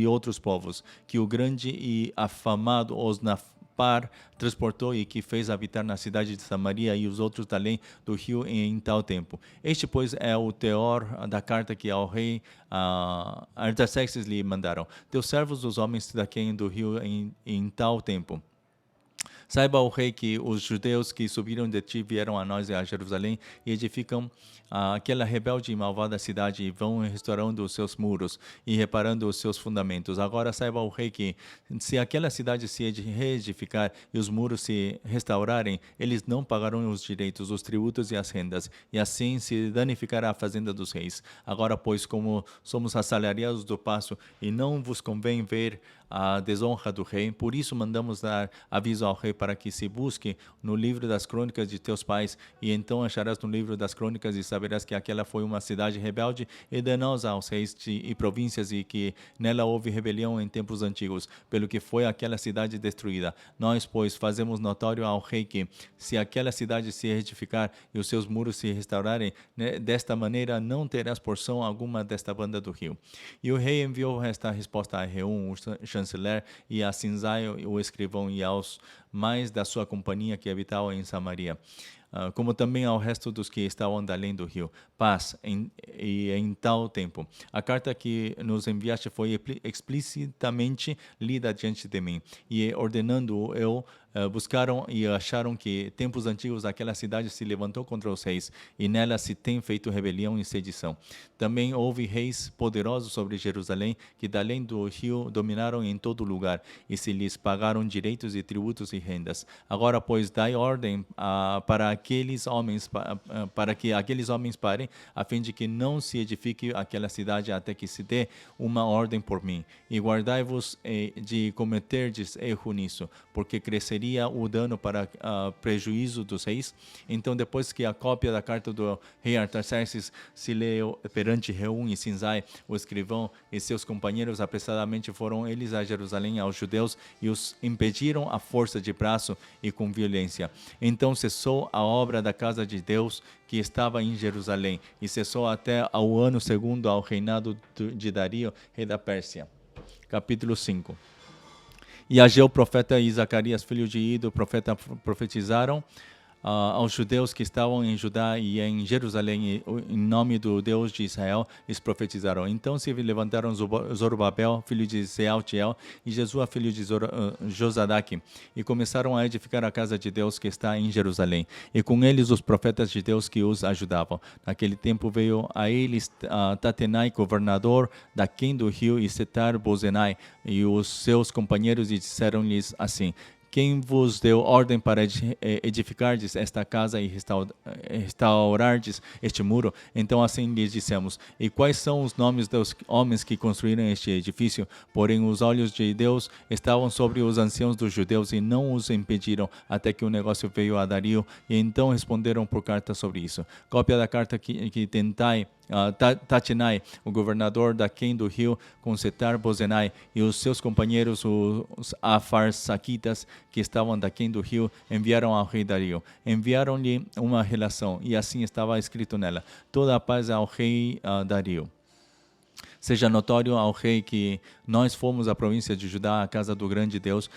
outros povos, que o grande e afamado Osnapar transportou e que fez habitar na cidade de Samaria e os outros além do rio em tal tempo. Este, pois, é o teor da carta que ao rei Artaxerxes lhe mandaram. Teus servos, os homens daquém do rio em tal tempo. Saiba o rei que os judeus que subiram de ti vieram a nós e a Jerusalém e edificam aquela rebelde e malvada cidade e vão restaurando os seus muros e reparando os seus fundamentos. Agora saiba o rei que se aquela cidade se reedificar e os muros se restaurarem, eles não pagarão os direitos, os tributos e as rendas, e assim se danificará a fazenda dos reis. Agora, pois, como somos assalariados do passo e não vos convém ver a desonra do rei, por isso mandamos dar aviso ao rei para que se busque no livro das crônicas de teus pais, e então acharás no livro das crônicas e saberás que aquela foi uma cidade rebelde e danosa aos reis e províncias, e que nela houve rebelião em tempos antigos, pelo que foi aquela cidade destruída. Nós, pois, fazemos notório ao rei que, se aquela cidade se edificar e os seus muros se restaurarem, desta maneira não terás porção alguma desta banda do rio. E o rei enviou esta resposta a Reum, o chanceler, e a Sinzai, o escrivão, e aos mais da sua companhia que habitavam em Samaria, como também ao resto dos que estavam além do rio. Paz em tal tempo. A carta que nos enviaste foi explicitamente lida diante de mim, e ordenando eu, buscaram e acharam que tempos antigos aquela cidade se levantou contra os reis, e nela se tem feito rebelião e sedição. Também houve reis poderosos sobre Jerusalém, que da além do rio dominaram em todo lugar, e se lhes pagaram direitos e tributos e rendas. Agora, pois, dai ordem para que aqueles homens parem, a fim de que não se edifique aquela cidade até que se dê uma ordem por mim. E guardai-vos de cometerdes erro nisso, porque cresceria o dano para prejuízo dos reis. Então, depois que a cópia da carta do rei Artaxerxes se leu perante Reum e Sinzai, o escrivão, e seus companheiros, apressadamente foram eles a Jerusalém aos judeus e os impediram à força de braço e com violência. Então cessou a obra da casa de Deus que estava em Jerusalém, e cessou até ao ano segundo ao reinado de Dario, rei da Pérsia. Capítulo 5. E Ageu, profeta, e Zacarias, filho de Ido, profeta, profetizaram aos judeus que estavam em Judá e em Jerusalém, em nome do Deus de Israel, eles profetizaram. Então se levantaram Zorobabel, filho de Sealtiel, e Jesua, filho de Josadaque, e começaram a edificar a casa de Deus que está em Jerusalém, e com eles os profetas de Deus que os ajudavam. Naquele tempo veio a eles Tatenai, governador daquém do rio, e Setar-Bozenai, e os seus companheiros, e disseram-lhes assim: quem vos deu ordem para edificardes esta casa e restaurardes este muro? Então assim lhes dissemos: e quais são os nomes dos homens que construíram este edifício? Porém os olhos de Deus estavam sobre os anciãos dos judeus e não os impediram, até que o negócio veio a Dario, e então responderam por carta sobre isso. Cópia da carta que tentai Tatenai, o governador daquém do rio, com Setar-Bozenai e os seus companheiros, os Afarsaquitas, que estavam daquém do rio, enviaram ao rei Dario. Enviaram-lhe uma relação, e assim estava escrito nela: toda a paz ao rei Dario. Seja notório ao rei que nós fomos a província de Judá, a casa do grande Deus,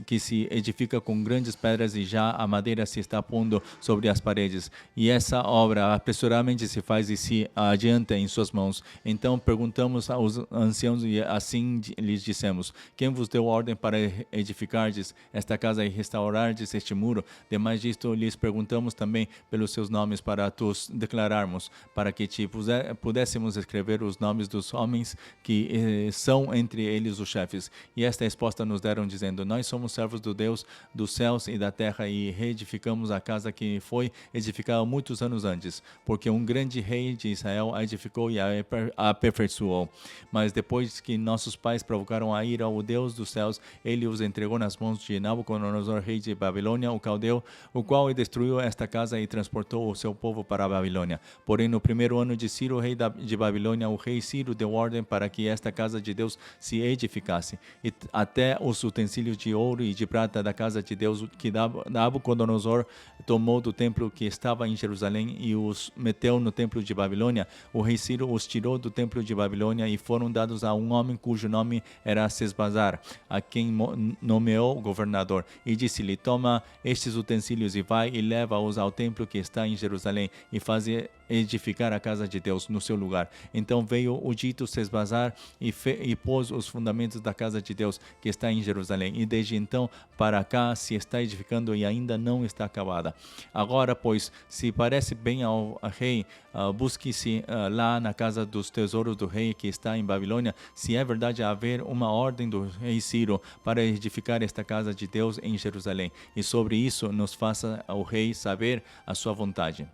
que se edifica com grandes pedras, e já a madeira se está pondo sobre as paredes. E essa obra apressuradamente se faz e se adianta em suas mãos. Então perguntamos aos anciãos, e assim lhes dissemos: quem vos deu ordem para edificardes esta casa e restaurardes este muro? Demais disto, lhes perguntamos também pelos seus nomes, para tus declararmos, para que te pudéssemos escrever os nomes dos homens que são entre eles os chefes. E esta resposta nos deram, dizendo: nós somos servos do Deus dos céus e da terra, e reedificamos a casa que foi edificada muitos anos antes, porque um grande rei de Israel a edificou e a aperfeiçoou. Mas depois que nossos pais provocaram a ira ao Deus dos céus, ele os entregou nas mãos de Nabucodonosor, rei de Babilônia, o caldeu, o qual destruiu esta casa e transportou o seu povo para a Babilônia. Porém, no primeiro ano de Ciro, rei de Babilônia, o rei Ciro deu ordem ordem para que esta casa de Deus se edificasse, e até os utensílios de ouro e de prata da casa de Deus que Nabucodonosor tomou do templo que estava em Jerusalém e os meteu no templo de Babilônia. O rei Ciro os tirou do templo de Babilônia e foram dados a um homem cujo nome era Sesbazar, a quem nomeou governador, e disse-lhe: toma estes utensílios e vai e leva-os ao templo que está em Jerusalém e faz edificar a casa de Deus no seu lugar. Então veio o dito Sesbazar e pôs os fundamentos da casa de Deus que está em Jerusalém, e desde então para cá se está edificando e ainda não está acabada. Agora, pois, se parece bem ao rei, busque-se lá na casa dos tesouros do rei que está em Babilônia, se é verdade haver uma ordem do rei Ciro para edificar esta casa de Deus em Jerusalém, e sobre isso nos faça o rei saber a sua vontade.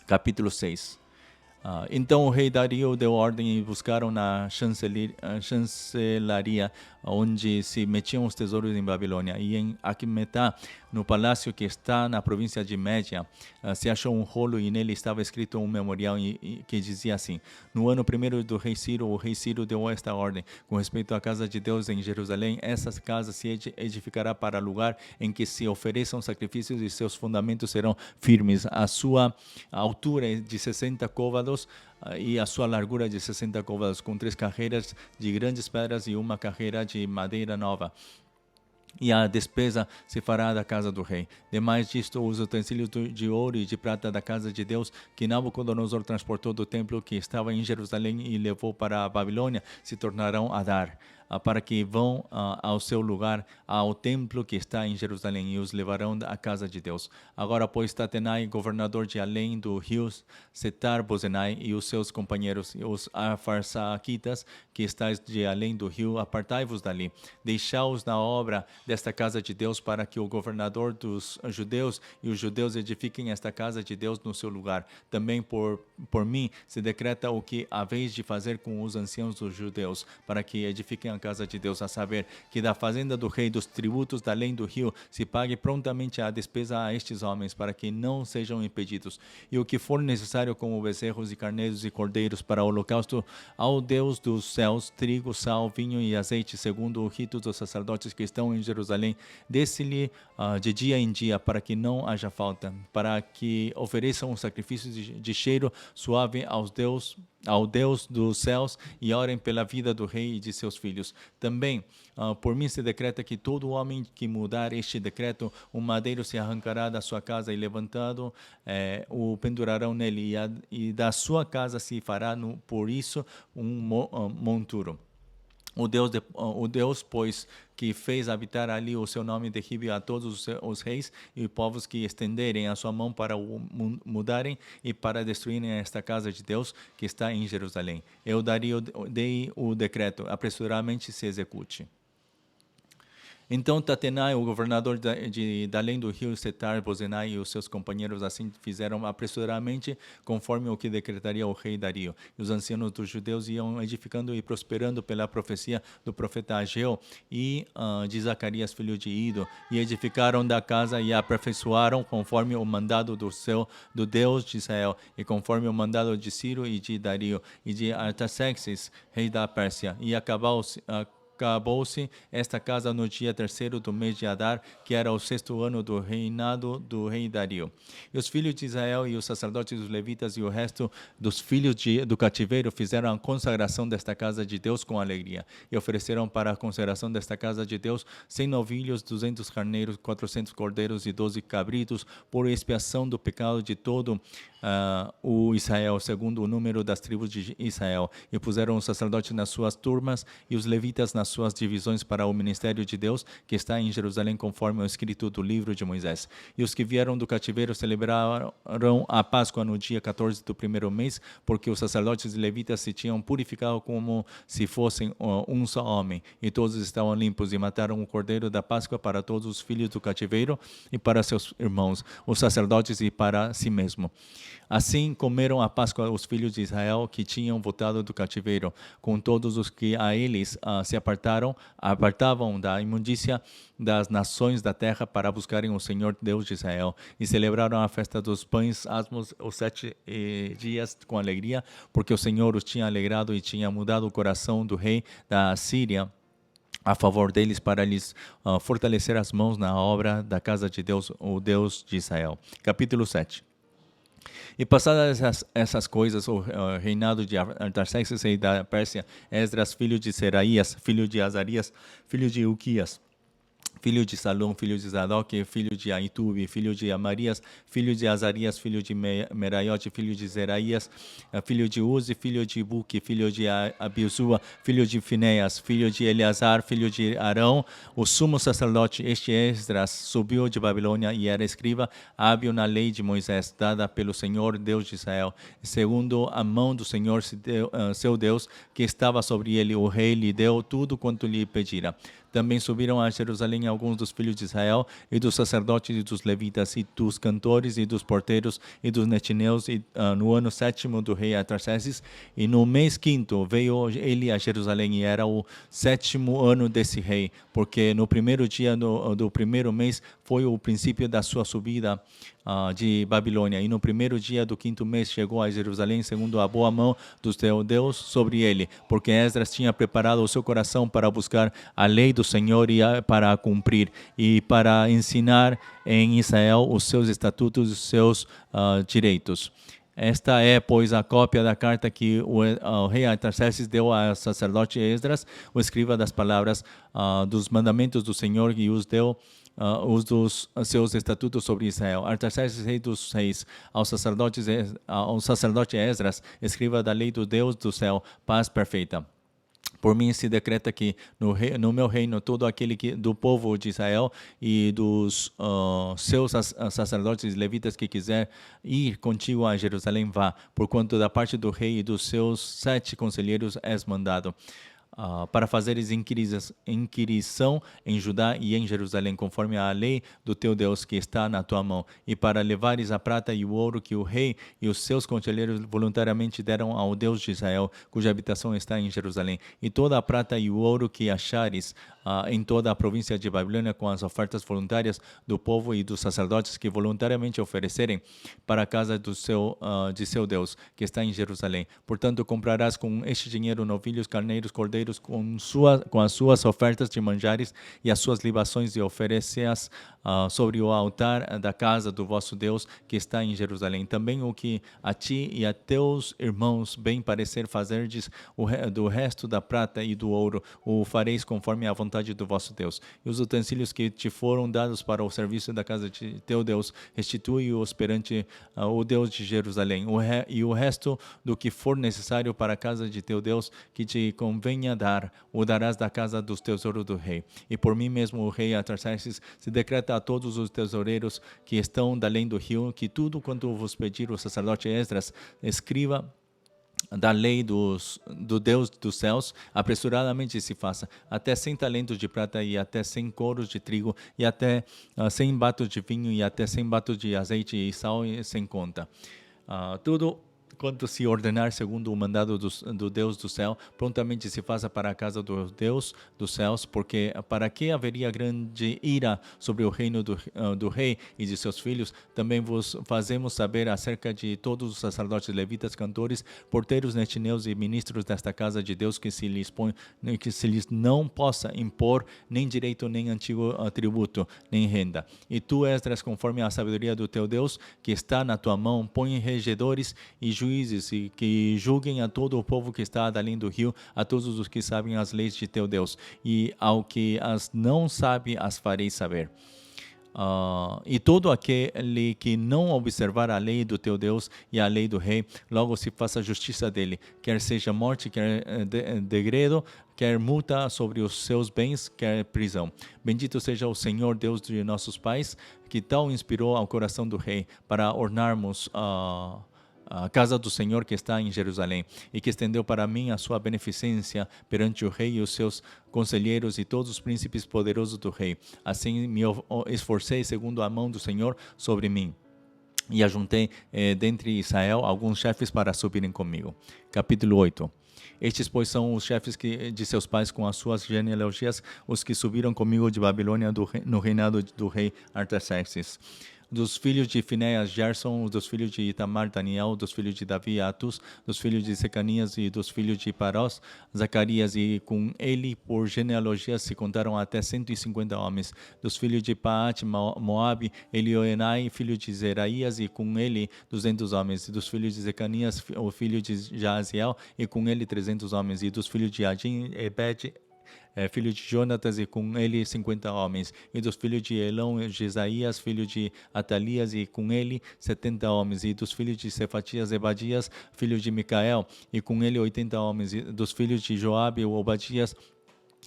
Capítulo 6. Então o rei Dario deu ordem e buscaram na chancelaria onde se metiam os tesouros em Babilônia, e em Aquimedá, no palácio que está na província de Média, se achou um rolo e nele estava escrito um memorial que dizia assim: no ano primeiro do rei Ciro, o rei Ciro deu esta ordem com respeito à casa de Deus em Jerusalém: essa casa se edificará para lugar em que se ofereçam sacrifícios e seus fundamentos serão firmes. A sua altura é de 60 côvados e a sua largura de 60 côvados, com 3 carreiras de grandes pedras e uma carreira de madeira nova. E a despesa se fará da casa do rei. Demais disto, os utensílios de ouro e de prata da casa de Deus que Nabucodonosor transportou do templo que estava em Jerusalém e levou para a Babilônia se tornarão a dar, para que vão ao seu lugar, ao templo que está em Jerusalém, e os levarão à casa de Deus. Agora, pois, Tatenai, governador de além do rio, Setar-Bozenai e os seus companheiros, e os Afarsaquitas, que estáis de além do rio, apartai-vos dali. Deixai-os na obra desta casa de Deus, para que o governador dos judeus e os judeus edifiquem esta casa de Deus no seu lugar. Também por mim se decreta o que haveis de fazer com os anciãos dos judeus, para que edifiquem a casa de Deus, a saber, que da fazenda do rei, dos tributos da além do rio, se pague prontamente a despesa a estes homens, para que não sejam impedidos, e o que for necessário, como bezerros e carneiros e cordeiros para o holocausto ao Deus dos céus, trigo, sal, vinho e azeite, segundo o rito dos sacerdotes que estão em Jerusalém, desse-lhe de dia em dia, para que não haja falta, para que ofereçam sacrifícios de cheiro suave ao Deus dos céus, e orem pela vida do rei e de seus filhos. Também, por mim se decreta que todo homem que mudar este decreto, um madeiro se arrancará da sua casa, e levantado o pendurarão nele, e da sua casa se fará por isso um monturo. O Deus, pois, que fez habitar ali o seu nome, derribe a todos os reis e povos que estenderem a sua mão para o mudarem e para destruírem esta casa de Deus que está em Jerusalém. Eu dei o decreto, apressadamente se execute. Então Tatenai, o governador da além do rio, Setar-Bozenai e os seus companheiros assim fizeram apressadamente, conforme o que decretaria o rei Dario. E os anciãos dos judeus iam edificando e prosperando pela profecia do profeta Ageu e de Zacarias, filho de Ido, e edificaram da casa e a aperfeiçoaram conforme o mandado do Deus de Israel, e conforme o mandado de Ciro e de Dario e de Artaxerxes, rei da Pérsia. E acabou-se esta casa no dia 3º do mês de Adar, que era o 6º ano do reinado do rei Dario. E os filhos de Israel e os sacerdotes, os levitas e o resto dos filhos do cativeiro fizeram a consagração desta casa de Deus com alegria, e ofereceram para a consagração desta casa de Deus 100 novilhos, 200 carneiros, 400 cordeiros e 12 cabritos, por expiação do pecado de todo o Israel, segundo o número das tribos de Israel. E puseram os sacerdotes nas suas turmas e os levitas nas suas divisões para o ministério de Deus, que está em Jerusalém, conforme o escrito do livro de Moisés. E os que vieram do cativeiro celebraram a Páscoa no dia 14 do primeiro mês, porque os sacerdotes e levitas se tinham purificado como se fossem um só homem, e todos estavam limpos, e mataram o cordeiro da Páscoa para todos os filhos do cativeiro e para seus irmãos, os sacerdotes, e para si mesmo. Assim comeram a Páscoa os filhos de Israel que tinham voltado do cativeiro, com todos os que a eles se apartaram apartavam da imundícia das nações da terra para buscarem o Senhor Deus de Israel. E celebraram a festa dos pães asmos os 7 dias com alegria, porque o Senhor os tinha alegrado e tinha mudado o coração do rei da Síria a favor deles, para lhes fortalecer as mãos na obra da casa de Deus, o Deus de Israel. Capítulo 7. E passadas essas coisas, o reinado de Artaxerxes, rei da Pérsia, Esdras, filho de Seraías, filho de Azarias, filho de Uquias, filho de Salom, filho de Zadok, filho de Aitube, filho de Amarias, filho de Azarias, filho de Meraiote, filho de Zeraías, filho de Uzi, filho de Buque, filho de Abisua, filho de Fineas, filho de Eleazar, filho de Arão, o sumo sacerdote. Este Esdras subiu de Babilônia e era escriba, hábil na lei de Moisés, dada pelo Senhor Deus de Israel. Segundo a mão do Senhor seu Deus, que estava sobre ele, o rei lhe deu tudo quanto lhe pedira. Também subiram a Jerusalém alguns dos filhos de Israel, e dos sacerdotes e dos levitas, e dos cantores e dos porteiros e dos netineus, no ano 7º do rei Artaxerxes, e no mês 5º veio ele a Jerusalém, e era o 7º ano desse rei, porque no primeiro dia do primeiro mês foi o princípio da sua subida de Babilônia, e no primeiro dia do 5º mês chegou a Jerusalém, segundo a boa mão do seu Deus sobre ele, porque Esdras tinha preparado o seu coração para buscar a lei do Senhor e para a cumprir, e para ensinar em Israel os seus estatutos e os seus direitos. Esta é, pois, a cópia da carta que o rei Artaxerxes deu ao sacerdote Esdras, o escriba das palavras dos mandamentos do Senhor, e os deu os dos seus estatutos sobre Israel. Artaxerxes, rei dos reis, ao sacerdote Esdras, escriba da lei do Deus do céu, paz perfeita. Por mim se decreta que no meu reino todo aquele do povo de Israel e dos seus sacerdotes levitas que quiser ir contigo a Jerusalém, vá, porquanto da parte do rei e dos seus 7 conselheiros és mandado. Para fazeres inquirição em Judá e em Jerusalém, conforme a lei do teu Deus que está na tua mão, e para levares a prata e o ouro que o rei e os seus conselheiros voluntariamente deram ao Deus de Israel, cuja habitação está em Jerusalém, e toda a prata e o ouro que achares em toda a província de Babilônia, com as ofertas voluntárias do povo e dos sacerdotes que voluntariamente oferecerem para a casa de seu Deus, que está em Jerusalém. Portanto, comprarás com este dinheiro novilhos, carneiros, cordeiros, com as suas ofertas de manjares e as suas libações, e oferece-as sobre o altar da casa do vosso Deus, que está em Jerusalém. Também o que a ti e a teus irmãos bem parecer fazerdes do resto da prata e do ouro, o fareis conforme a vontade do vosso Deus. E os utensílios que te foram dados para o serviço da casa de teu Deus, restitui-os perante o Deus de Jerusalém. E o resto do que for necessário para a casa de teu Deus, que te convenha dar, o darás da casa dos tesouros do rei. E por mim mesmo, o rei Artaxerxes, se decreta a todos os tesoureiros que estão da além do rio, que tudo quanto vos pedir o sacerdote Esdras, escriba da lei do Deus dos céus, apressuradamente se faça, até 100 talentos de prata, e até 100 coros de trigo, e até 100 batos de vinho, e até 100 batos de azeite e sal sem conta. Tudo quanto se ordenar segundo o mandado do Deus do céu, prontamente se faça para a casa do Deus dos céus, porque para que haveria grande ira sobre o reino do rei e de seus filhos? Também vos fazemos saber acerca de todos os sacerdotes, levitas, cantores, porteiros, netineus e ministros desta casa de Deus, que se lhes não possa impor nem direito, nem antigo tributo, nem renda. E tu, Esdras, conforme a sabedoria do teu Deus, que está na tua mão, põe regedores e juízes, e que julguem a todo o povo que está além do rio, a todos os que sabem as leis de teu Deus, e ao que as não sabe, as farei saber. E todo aquele que não observar a lei do teu Deus e a lei do rei, logo se faça justiça dele, quer seja morte, quer degredo, quer multa sobre os seus bens, quer prisão. Bendito seja o Senhor Deus de nossos pais, que tal inspirou ao coração do rei para ornarmos a casa do Senhor que está em Jerusalém, e que estendeu para mim a sua beneficência perante o rei e os seus conselheiros e todos os príncipes poderosos do rei. Assim me esforcei segundo a mão do Senhor sobre mim. E ajuntei dentre Israel alguns chefes para subirem comigo. Capítulo 8. Estes, pois, são os chefes de seus pais com as suas genealogias, os que subiram comigo de Babilônia no reinado do rei Artaxerxes. Dos filhos de Finéias, Gerson; dos filhos de Itamar, Daniel; dos filhos de Davi, Atus; dos filhos de Secanias e dos filhos de Parós, Zacarias; e com ele, por genealogias, se contaram até 150 homens. Dos filhos de Paate, Moabe, Elioenai, filho de Zeraías, e com ele 200 homens. E dos filhos de Secanias, o filho de Jaziel, e com ele 300 homens. E dos filhos de Adim, Ebed, filho de Jonatas, e com ele 50 homens. E dos filhos de Elão, Jesaías, filho de Atalias, e com ele 70 homens. E dos filhos de Cefatias, Ebadias, filho de Micael, e com ele 80 homens. E dos filhos de Joabe, Obadias,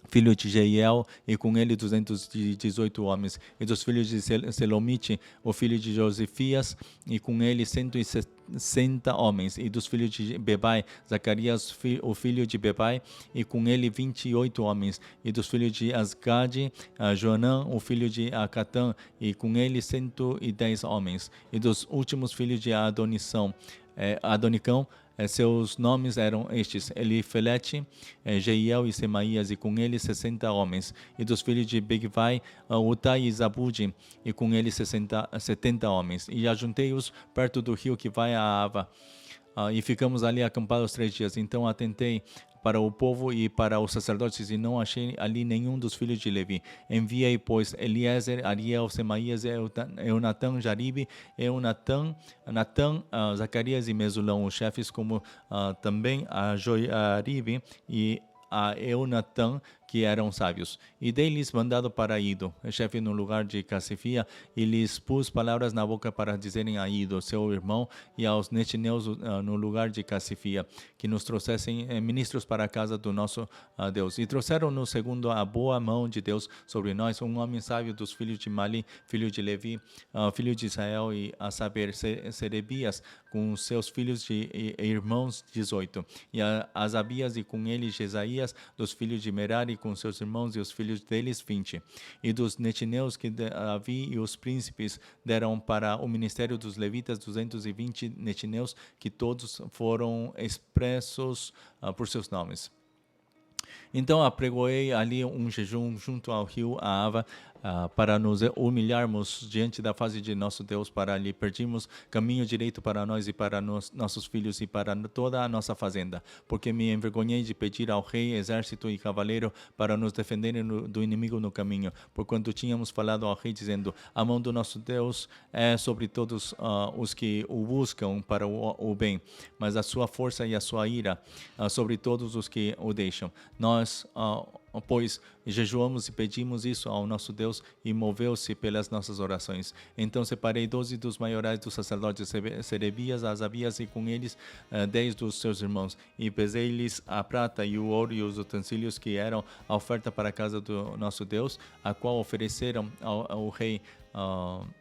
filho de Jeiel, e com ele 218 homens. E dos filhos de Selomite, o filho de Josifias, e com ele 160 homens. E dos filhos de Bebai, Zacarias, o filho de Bebai, e com ele 28 homens. E dos filhos de Asgade, Joanã, o filho de Acatã, e com ele 110 homens. E dos últimos filhos de Adonicão, seus nomes eram estes: Elifelete, Jeiel e Semaías, e com ele 60 homens. E dos filhos de Bigvai, Utai e Zabude, e com ele 70 homens. E ajuntei-os perto do rio que vai a Ava. E ficamos ali acampados 3 dias. Então atentei para o povo e para os sacerdotes, e não achei ali nenhum dos filhos de Levi. Enviei, pois, Eliezer, Ariel, Semaías, Eunatã, Jaribe, Natã, Zacarias e Mesulão, os chefes, como também a Joiaribe e a Eunatã, que eram sábios. E dei-lhes mandado para Ido, chefe no lugar de Casifia, e lhes pus palavras na boca para dizerem a Ido, seu irmão, e aos netineus no lugar de Casifia, que nos trouxessem ministros para a casa do nosso Deus. E trouxeram-nos, segundo a boa mão de Deus sobre nós, um homem sábio dos filhos de Mali, filho de Levi, filho de Israel, e a saber, Serebias, com seus filhos e irmãos 18. E Asabias, e com ele Jesaías, dos filhos de Merari, com seus irmãos e os filhos deles 20. E dos netineus que Davi e os príncipes deram para o ministério dos levitas 220 netineus, que todos foram expressos por seus nomes. Então apregoei ali um jejum junto ao rio Ava, para nos humilharmos diante da face de nosso Deus, para lhe pedirmos caminho direito para nós e para nossos filhos e para toda a nossa fazenda, porque me envergonhei de pedir ao rei, exército e cavaleiro para nos defenderem do inimigo no caminho, porquanto tínhamos falado ao rei, dizendo: a mão do nosso Deus é sobre todos os que o buscam para o bem, mas a sua força e a sua ira sobre todos os que o deixam. Nós, pois, jejuamos e pedimos isso ao nosso Deus, e moveu-se pelas nossas orações. Então separei 12 dos maiorais dos sacerdotes, Serebias, Asabias, e com eles 10 dos seus irmãos, e pesei-lhes a prata e o ouro e os utensílios que eram a oferta para a casa do nosso Deus, a qual ofereceram ao rei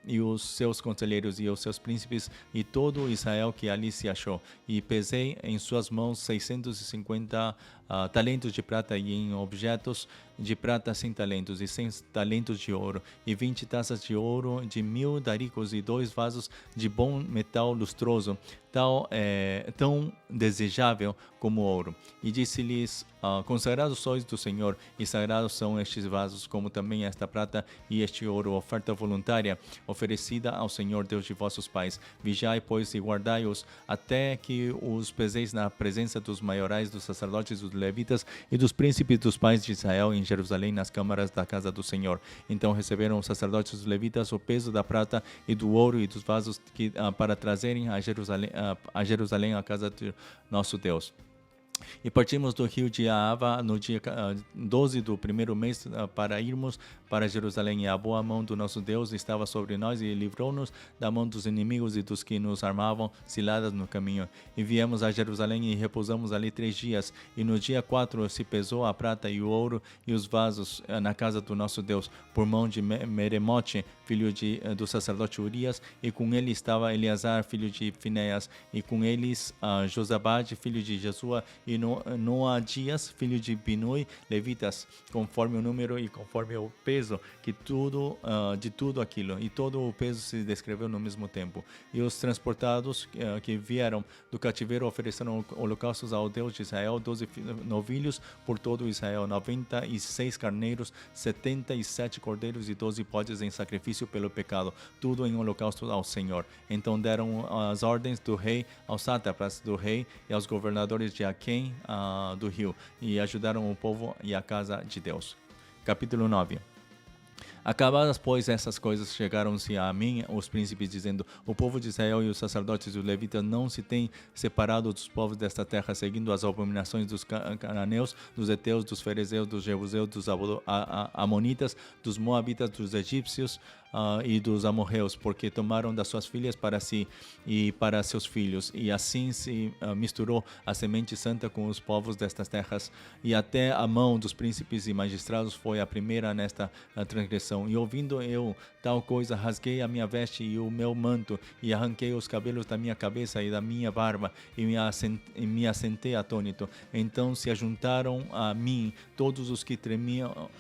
e os seus conselheiros e os seus príncipes e todo Israel que ali se achou. E pesei em suas mãos 650 talentos de prata, e em objetos de prata 100 talentos, e 100 talentos de ouro, e 20 taças de ouro de 1000 daricos, e 2 vasos de bom metal lustroso, tão desejável como ouro. E disse-lhes: consagrados sois do Senhor, e sagrados são estes vasos, como também esta prata e este ouro, oferta voluntária oferecida ao Senhor, Deus de vossos pais. Vigiai, pois, e guardai-os, até que os peseis na presença dos maiorais, dos sacerdotes, dos levitas e dos príncipes dos pais de Israel em Jerusalém, nas câmaras da casa do Senhor. Então receberam os sacerdotes e os levitas o peso da prata e do ouro e dos vasos para trazerem a Jerusalém, a casa do nosso Deus. E partimos do rio de Ava no dia 12 do primeiro mês para irmos para Jerusalém, e a boa mão do nosso Deus estava sobre nós e livrou-nos da mão dos inimigos e dos que nos armavam ciladas no caminho. E viemos a Jerusalém e repousamos ali 3 dias, e no dia 4 se pesou a prata e o ouro e os vasos na casa do nosso Deus, por mão de Meremote, filho do sacerdote Urias, e com ele estava Eleazar, filho de Finéias, e com eles Josabade, filho de Jesua, e Noadias, filho de Binui, levitas, conforme o número e conforme o peso peso de tudo aquilo, e todo o peso se descreveu no mesmo tempo. E os transportados que vieram do cativeiro ofereceram holocaustos ao Deus de Israel, 12 novilhos por todo Israel, 96 carneiros, 77 cordeiros e 12 bodes em sacrifício pelo pecado, tudo em holocausto ao Senhor. Então deram as ordens do rei aos sátrapas do rei e aos governadores de Aquém do rio, e ajudaram o povo e a casa de Deus. Capítulo 9. Acabadas, pois, essas coisas, chegaram-se a mim os príncipes, dizendo: o povo de Israel e os sacerdotes e os levitas não se têm separado dos povos desta terra, seguindo as abominações dos cananeus, dos heteus, dos ferezeus, dos jebuseus, dos amonitas, dos moabitas, dos egípcios e dos amorreus, porque tomaram das suas filhas para si e para seus filhos, e assim se misturou a semente santa com os povos destas terras, e até a mão dos príncipes e magistrados foi a primeira nesta transgressão. E ouvindo eu tal coisa, rasguei a minha veste e o meu manto, e arranquei os cabelos da minha cabeça e da minha barba, e me assentei atônito. Então se ajuntaram a mim todos os que tremiam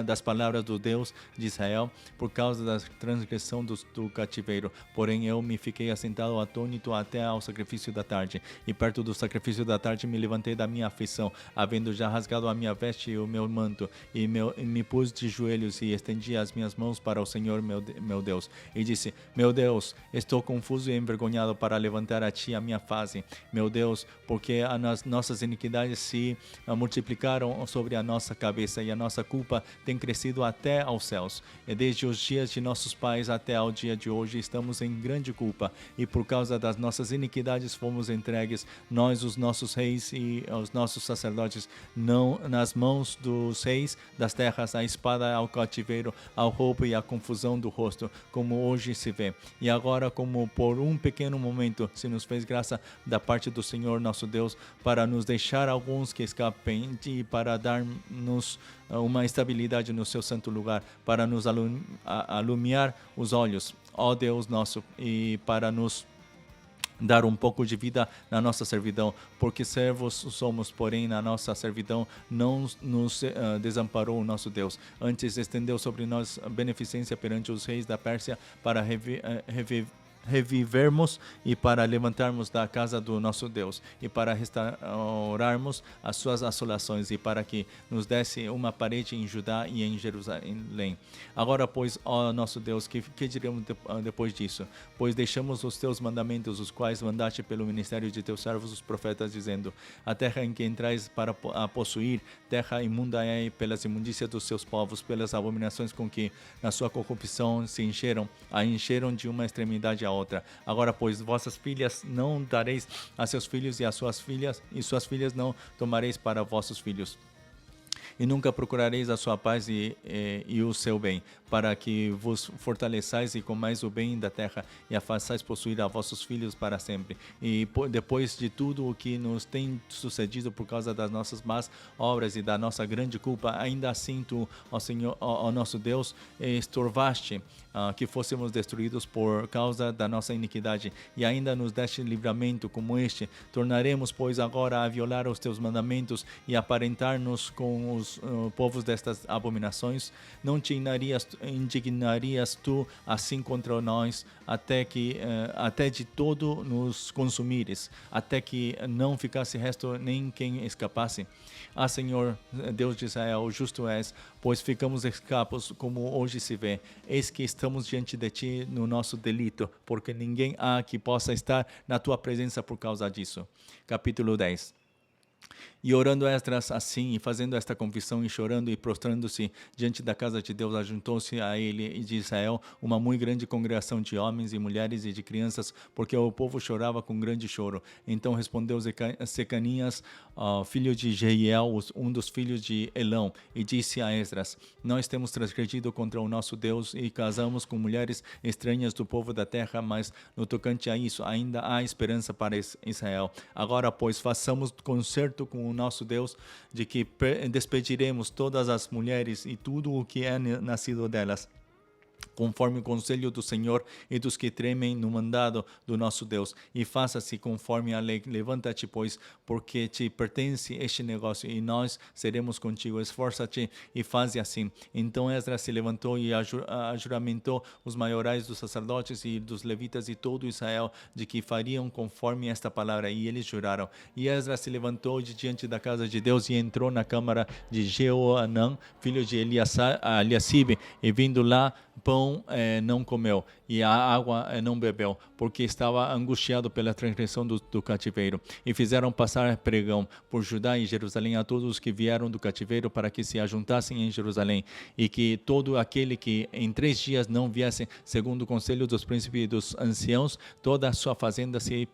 das palavras do Deus de Israel, por causa da transgressão do cativeiro. Porém eu me fiquei assentado atônito até ao sacrifício da tarde, e perto do sacrifício da tarde me levantei da minha aflição, havendo já rasgado a minha veste e o meu manto, e me pus de joelhos e estendi as minhas mãos para o Senhor meu Deus, e disse: meu Deus, estou confuso e envergonhado para levantar a ti a minha face, meu Deus, porque as nossas iniquidades se multiplicaram sobre a nossa cabeça, e a nossa culpa tem crescido até aos céus, e desde os dias de nossos pais até ao dia de hoje estamos em grande culpa, e por causa das nossas iniquidades fomos entregues, nós, os nossos reis e os nossos sacerdotes, não nas mãos dos reis das terras, a espada, ao cativeiro, ao roubo e à confusão do rosto, como hoje se vê. E agora, como por um pequeno momento se nos fez graça da parte do Senhor nosso Deus, para nos deixar alguns que escapem, e para dar-nos uma estabilidade no seu santo lugar, para nos alumiar os olhos, ó Deus nosso, e para nos dar um pouco de vida na nossa servidão, porque servos somos, porém na nossa servidão não nos desamparou o nosso Deus. Antes estendeu sobre nós beneficência perante os reis da Pérsia, para revivermos e para levantarmos da casa do nosso Deus, e para restaurarmos as suas assolações, e para que nos desse uma parede em Judá e em Jerusalém. Agora, pois, ó nosso Deus, que diremos depois disso? Pois deixamos os teus mandamentos, os quais mandaste pelo ministério de teus servos os profetas, dizendo: a terra em que entrais para a possuir, terra imunda é, pelas imundícias dos seus povos, pelas abominações com que na sua corrupção se encheram de uma extremidade a outra. Agora, pois, vossas filhas não dareis a seus filhos, e suas filhas não tomareis para vossos filhos. E nunca procurareis a sua paz e o seu bem, para que vos fortaleçais e comais o bem da terra, e a façais possuir a vossos filhos para sempre. E depois de tudo o que nos tem sucedido por causa das nossas más obras e da nossa grande culpa, ainda assim tu, ó Senhor, ó nosso Deus, estorvaste que fôssemos destruídos por causa da nossa iniquidade, e ainda nos deste livramento como este. Tornaremos, pois, agora a violar os teus mandamentos e aparentar-nos com os povos destas abominações? Não te indignarias tu assim contra nós, até de todo nos consumires, até que não ficasse resto nem quem escapasse? Ah, Senhor, Deus de Israel, justo és, pois ficamos escapos, como hoje se vê. Eis que estamos diante de ti no nosso delito, porque ninguém há que possa estar na tua presença por causa disso. Capítulo 10. E orando Esdras assim, e fazendo esta confissão, e chorando e prostrando-se diante da casa de Deus, ajuntou-se a ele e de Israel uma muito grande congregação de homens e mulheres e de crianças, porque o povo chorava com grande choro. Então respondeu Secanias, filho de Jeiel, um dos filhos de Elão, e disse a Esdras: nós temos transgredido contra o nosso Deus e casamos com mulheres estranhas do povo da terra, mas no tocante a isso ainda há esperança para Israel. Agora, pois, façamos concerto com o nosso Deus, de que despediremos todas as mulheres e tudo o que é nascido delas, conforme o conselho do Senhor e dos que tremem no mandado do nosso Deus. E faça-se conforme a lei. Levanta-te, pois, porque te pertence este negócio, e nós seremos contigo. Esforça-te e faze assim. Então Esdras se levantou e juramentou os maiorais dos sacerdotes e dos levitas e todo Israel, de que fariam conforme esta palavra, e eles juraram. E Esdras se levantou de diante da casa de Deus e entrou na câmara de Jeoanã, filho de Eliasibe, e vindo lá, pão não comeu, e a água não bebeu, porque estava angustiado pela transgressão do cativeiro. E fizeram passar pregão por Judá e Jerusalém a todos os que vieram do cativeiro, para que se ajuntassem em Jerusalém, e que todo aquele que em 3 dias não viesse, segundo o conselho dos príncipes e dos anciãos, toda a sua fazenda se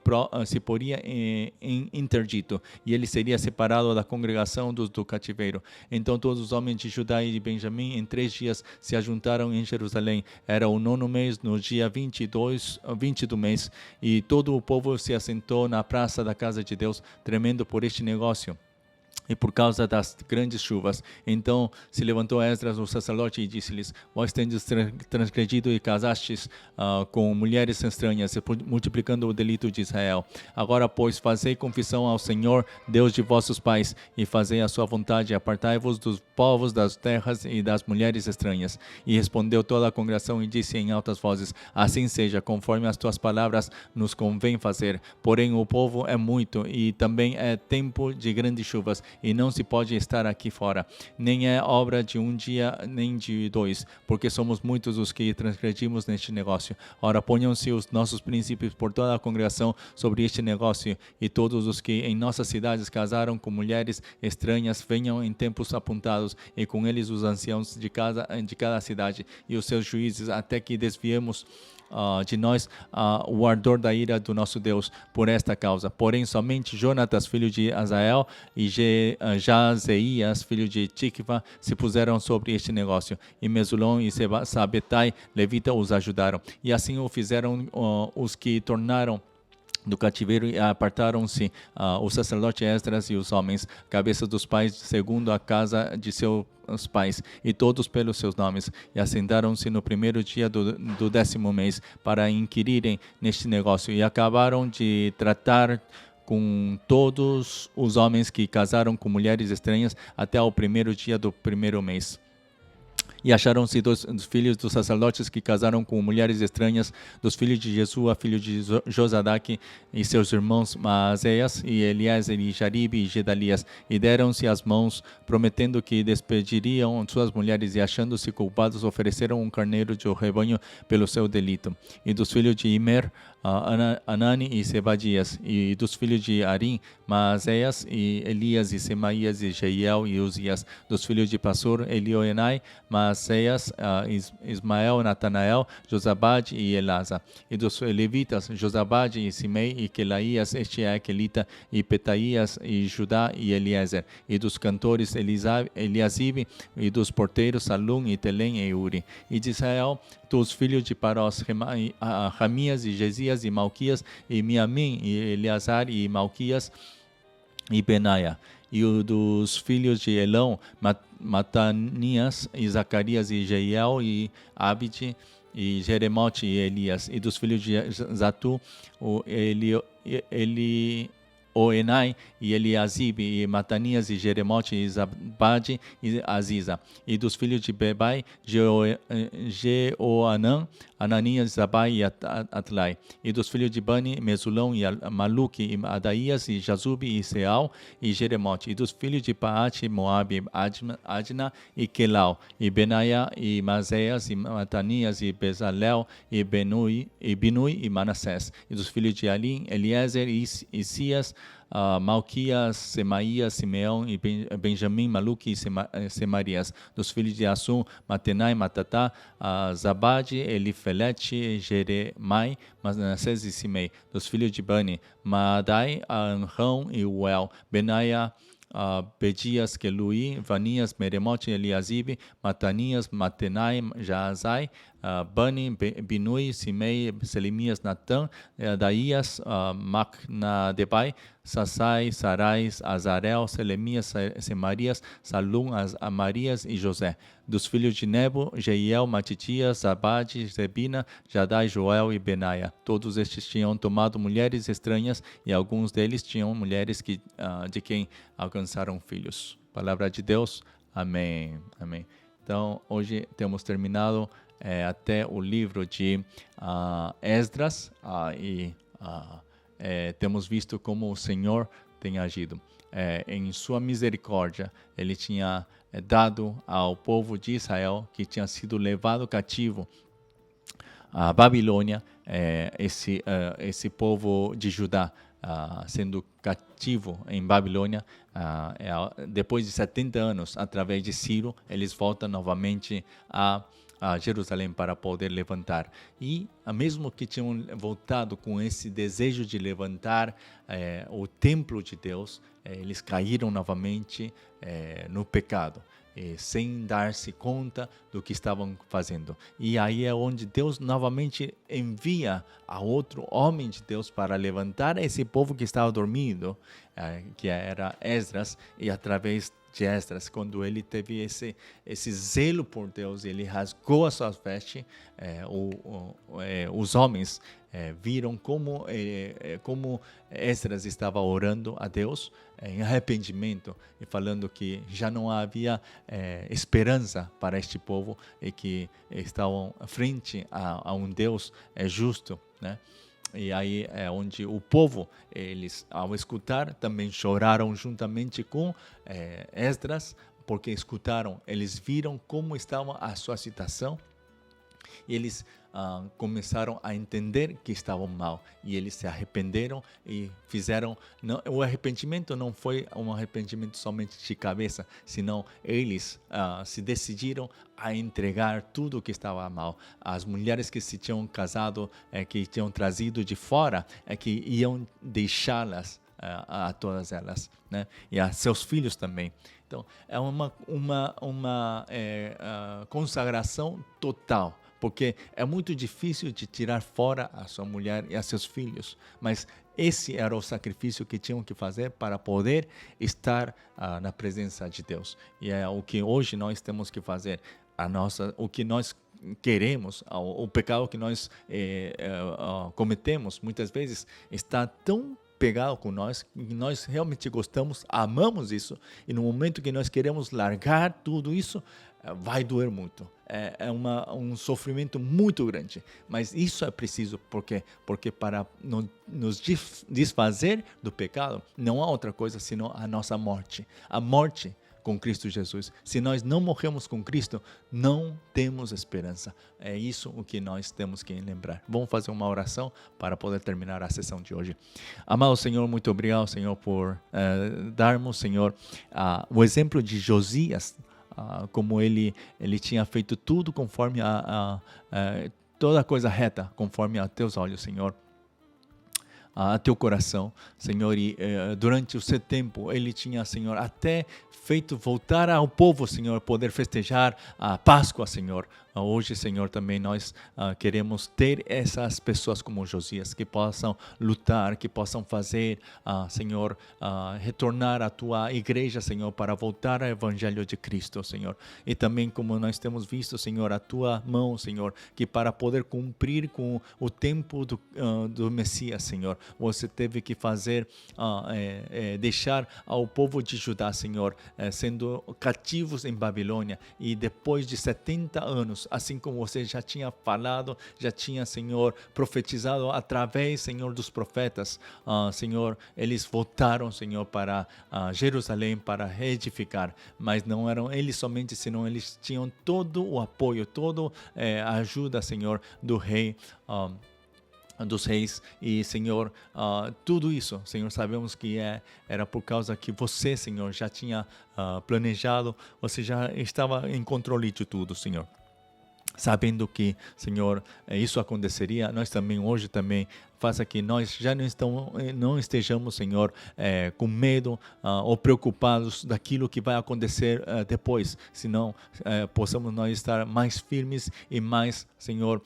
poria em interdito, e ele seria separado da congregação do cativeiro. Então todos os homens de Judá e de Benjamim em 3 dias se ajuntaram em Jerusalém. Era o 9º mês, no dia 20 do mês, e todo o povo se assentou na praça da casa de Deus, tremendo por este negócio e por causa das grandes chuvas. Então se levantou Esdras, o sacerdote, e disse-lhes: Vós tendes transgredido e casastes com mulheres estranhas, multiplicando o delito de Israel. Agora, pois, fazei confissão ao Senhor, Deus de vossos pais, e fazei a sua vontade. Apartai-vos dos povos, das terras e das mulheres estranhas. E respondeu toda a congregação e disse em altas vozes: Assim seja, conforme as tuas palavras nos convém fazer. Porém o povo é muito, e também é tempo de grandes chuvas, e não se pode estar aqui fora, nem é obra de um dia nem de 2, porque somos muitos os que transgredimos neste negócio. Ora, ponham-se os nossos príncipes por toda a congregação sobre este negócio, e todos os que em nossas cidades casaram com mulheres estranhas venham em tempos apontados, e com eles os anciãos de cada cidade e os seus juízes, até que desviemos de nós o ardor da ira do nosso Deus por esta causa. Porém somente Jonatas, filho de Azael, e Jazeias, filho de Tikva, se puseram sobre este negócio, e Mesulão e Sabetai, levita, os ajudaram. E assim o fizeram os que tornaram do cativeiro, e apartaram-se o sacerdote Esdras e os homens, cabeças dos pais, segundo a casa de seus pais, e todos pelos seus nomes, e assentaram-se no 1º dia do 10º mês, para inquirirem neste negócio, e acabaram de tratar com todos os homens que casaram com mulheres estranhas até o 1º dia do 1º mês. E acharam-se dos filhos dos sacerdotes que casaram com mulheres estranhas, dos filhos de Jesua, filho de Josadaque, e seus irmãos Maazéias, e Eliezer, e Jaribe, e Gedalias, e deram-se as mãos, prometendo que despediriam suas mulheres, e achando-se culpados, ofereceram um carneiro de rebanho pelo seu delito. E dos filhos de Imer, Anani e Sebadias, e dos filhos de Arim, Maazéias, e Elias, e Semaías, e Jeiel, e Uzias, dos filhos de Passur, Elioenai, Maaseias, Ismael, Natanael, Josabade e Elasa, e dos levitas, Josabade e Simei, e Quelaías, este é Quelita, e Petaías, e Judá, e Eliezer, e dos cantores Eliasibe, e dos porteiros Salum, e Telém, e Uri, e de Israel, dos filhos de Parós, Ramias, e Gesias, e Malquias, e Miamim, e Eleazar, e Malquias, e Benaia. E o dos filhos de Elão, Matanias, e Zacarias, e Jeiel, e Abide, e Jeremote, e Elias. E dos filhos de Zatu, o Oenai, e Eliasibe, e Matanias, e Jeremote, e Zabade, e Aziza. E dos filhos de Bebai, Jeoanã, Ananias, Zabai e Atlai. E dos filhos de Bani, Mesulão, e Maluque, e Adaías, e Jazube, e Seal, e Jeremote. E dos filhos de Paate, Moabe, Adna, e Quelau, e Benaia, e Mazéias, e Matanias, e Bezalel, e Binui, e Manassés. E dos filhos de Alim, Eliezer, e Isias, Malquias, Semaías, Simeão, e Benjamim, Maluque, e Semarias. Dos filhos de Assum, Matenai, Matatá, Zabade, Elifelete, Jeremai, Manassés e Simei. Dos filhos de Bani, Maadai, Anrão e Uel, Benaia, Bedias, Quelui, Vanias, Meremote, Eliasibe, Matanias, Matenai, Jaazai, Bani, Binui, Simei, Selemias, Natan, Adaías, Macnadebai, Sassai, Sarais, Azarel, Selemias, Semarias, Salum, Amarias e José. Dos filhos de Nebo, Jeiel, Matitias, Zabade, Zebina, Jadai, Joel e Benaia. Todos estes tinham tomado mulheres estranhas e alguns deles tinham mulheres de quem alcançaram filhos. Palavra de Deus. Amém. Amém. Então, hoje temos terminado até o livro de Esdras e temos visto como o Senhor tem agido. Em sua misericórdia, Ele tinha dado ao povo de Israel, que tinha sido levado cativo à Babilônia, esse povo de Judá, sendo cativo em Babilônia, depois de 70 anos, através de Ciro, eles voltam novamente a Jerusalém para poder levantar. E mesmo que tinham voltado com esse desejo de levantar o templo de Deus, eles caíram novamente no pecado, sem dar-se conta do que estavam fazendo. E aí é onde Deus novamente envia a outro homem de Deus para levantar esse povo que estava dormindo, que era Esdras, e através de Esdras, quando ele teve esse zelo por Deus, ele rasgou as suas vestes, os homens viram como Esdras estava orando a Deus em arrependimento e falando que já não havia esperança para este povo e que estavam frente a um Deus justo, né? E aí é onde o povo, eles, ao escutar, também choraram juntamente com Esdras, porque escutaram, eles viram como estava a sua situação, e eles começaram a entender que estavam mal, e eles se arrependeram e fizeram. O arrependimento não foi um arrependimento somente de cabeça, senão eles se decidiram a entregar tudo o que estava mal. As mulheres que se tinham casado, que tinham trazido de fora, que iam deixá-las a todas elas, né? E a seus filhos também. Então, é uma consagração total, porque é muito difícil de tirar fora a sua mulher e a seus filhos, mas esse era o sacrifício que tinham que fazer para poder estar na presença de Deus. E é o que hoje nós temos que fazer. O que nós queremos, o pecado que nós cometemos, muitas vezes está tão pegado com nós, que nós realmente gostamos, amamos isso, e no momento que nós queremos largar tudo isso, vai doer muito. É um sofrimento muito grande, mas isso é preciso, porque para nos desfazer do pecado, não há outra coisa senão a nossa morte. A morte com Cristo Jesus. Se nós não morremos com Cristo, não temos esperança. É isso o que nós temos que lembrar. Vamos fazer uma oração para poder terminar a sessão de hoje. Amado Senhor, muito obrigado, Senhor, por darmos, Senhor, o exemplo de Josias, como ele tinha feito tudo conforme toda coisa reta, conforme a teus olhos, Senhor, a teu coração, Senhor, e durante o seu tempo ele tinha, Senhor, até feito voltar ao povo, Senhor, poder festejar a Páscoa, Senhor. Hoje, Senhor, também nós queremos ter essas pessoas como Josias, que possam lutar, que possam fazer, Senhor, retornar à tua igreja, Senhor, para voltar ao Evangelho de Cristo, Senhor. E também, como nós temos visto, Senhor, a tua mão, Senhor, que para poder cumprir com o tempo do Messias, Senhor, você teve que fazer, deixar ao povo de Judá, Senhor, sendo cativos em Babilônia, e depois de 70 anos, assim como você já tinha falado, já tinha, Senhor, profetizado através, Senhor, dos profetas, Senhor, eles voltaram, Senhor, para Jerusalém para reedificar, mas não eram eles somente, senão eles tinham todo o apoio, toda a ajuda, Senhor, do rei, dos reis, e Senhor, tudo isso, Senhor, sabemos que era por causa que você, Senhor, já tinha planejado, você já estava em controle de tudo, Senhor. sabendo que, Senhor, isso aconteceria, nós também, hoje também, faça que nós já não estejamos, Senhor, com medo ou preocupados daquilo que vai acontecer depois, senão possamos nós estar mais firmes e mais, Senhor,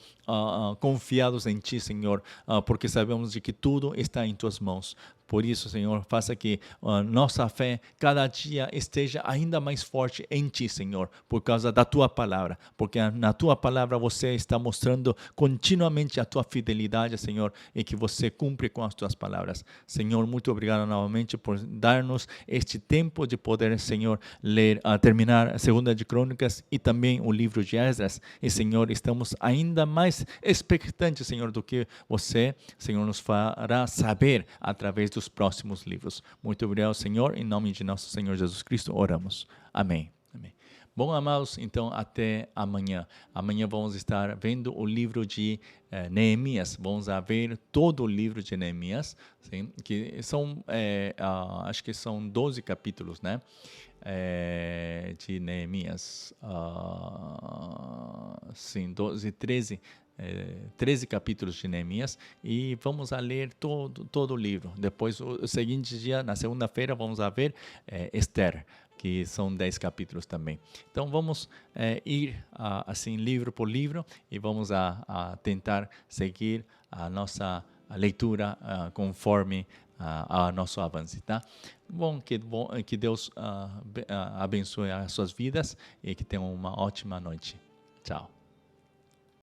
confiados em Ti, Senhor, porque sabemos de que tudo está em Tuas mãos. Por isso, Senhor, faça que nossa fé cada dia esteja ainda mais forte em Ti, Senhor, por causa da Tua palavra, porque na Tua palavra você está mostrando continuamente a Tua fidelidade, Senhor, e que você cumpre com as Tuas palavras. Senhor, muito obrigado novamente por dar-nos este tempo de poder, Senhor, ler, terminar a Segunda de Crônicas e também o livro de Esdras. E, Senhor, estamos ainda mais expectantes, Senhor, do que você, Senhor, nos fará saber através dos próximos livros. Muito obrigado, Senhor. Em nome de nosso Senhor Jesus Cristo, oramos. Amém. Amém. Bom, amados, então até amanhã. Amanhã vamos estar vendo o livro de Neemias. Vamos ver todo o livro de Neemias, sim, que são, acho que são 12 capítulos, né? De Neemias. Sim, 12, 13. 13 capítulos de Neemias e vamos a ler todo o livro. Depois, o seguinte dia, na segunda-feira, vamos a ver Esther, que são 10 capítulos também. Então, vamos ir assim, livro por livro, e vamos a tentar seguir a nossa leitura conforme a nosso avanço, tá? Bom, que Deus abençoe as suas vidas e que tenham uma ótima noite. Tchau.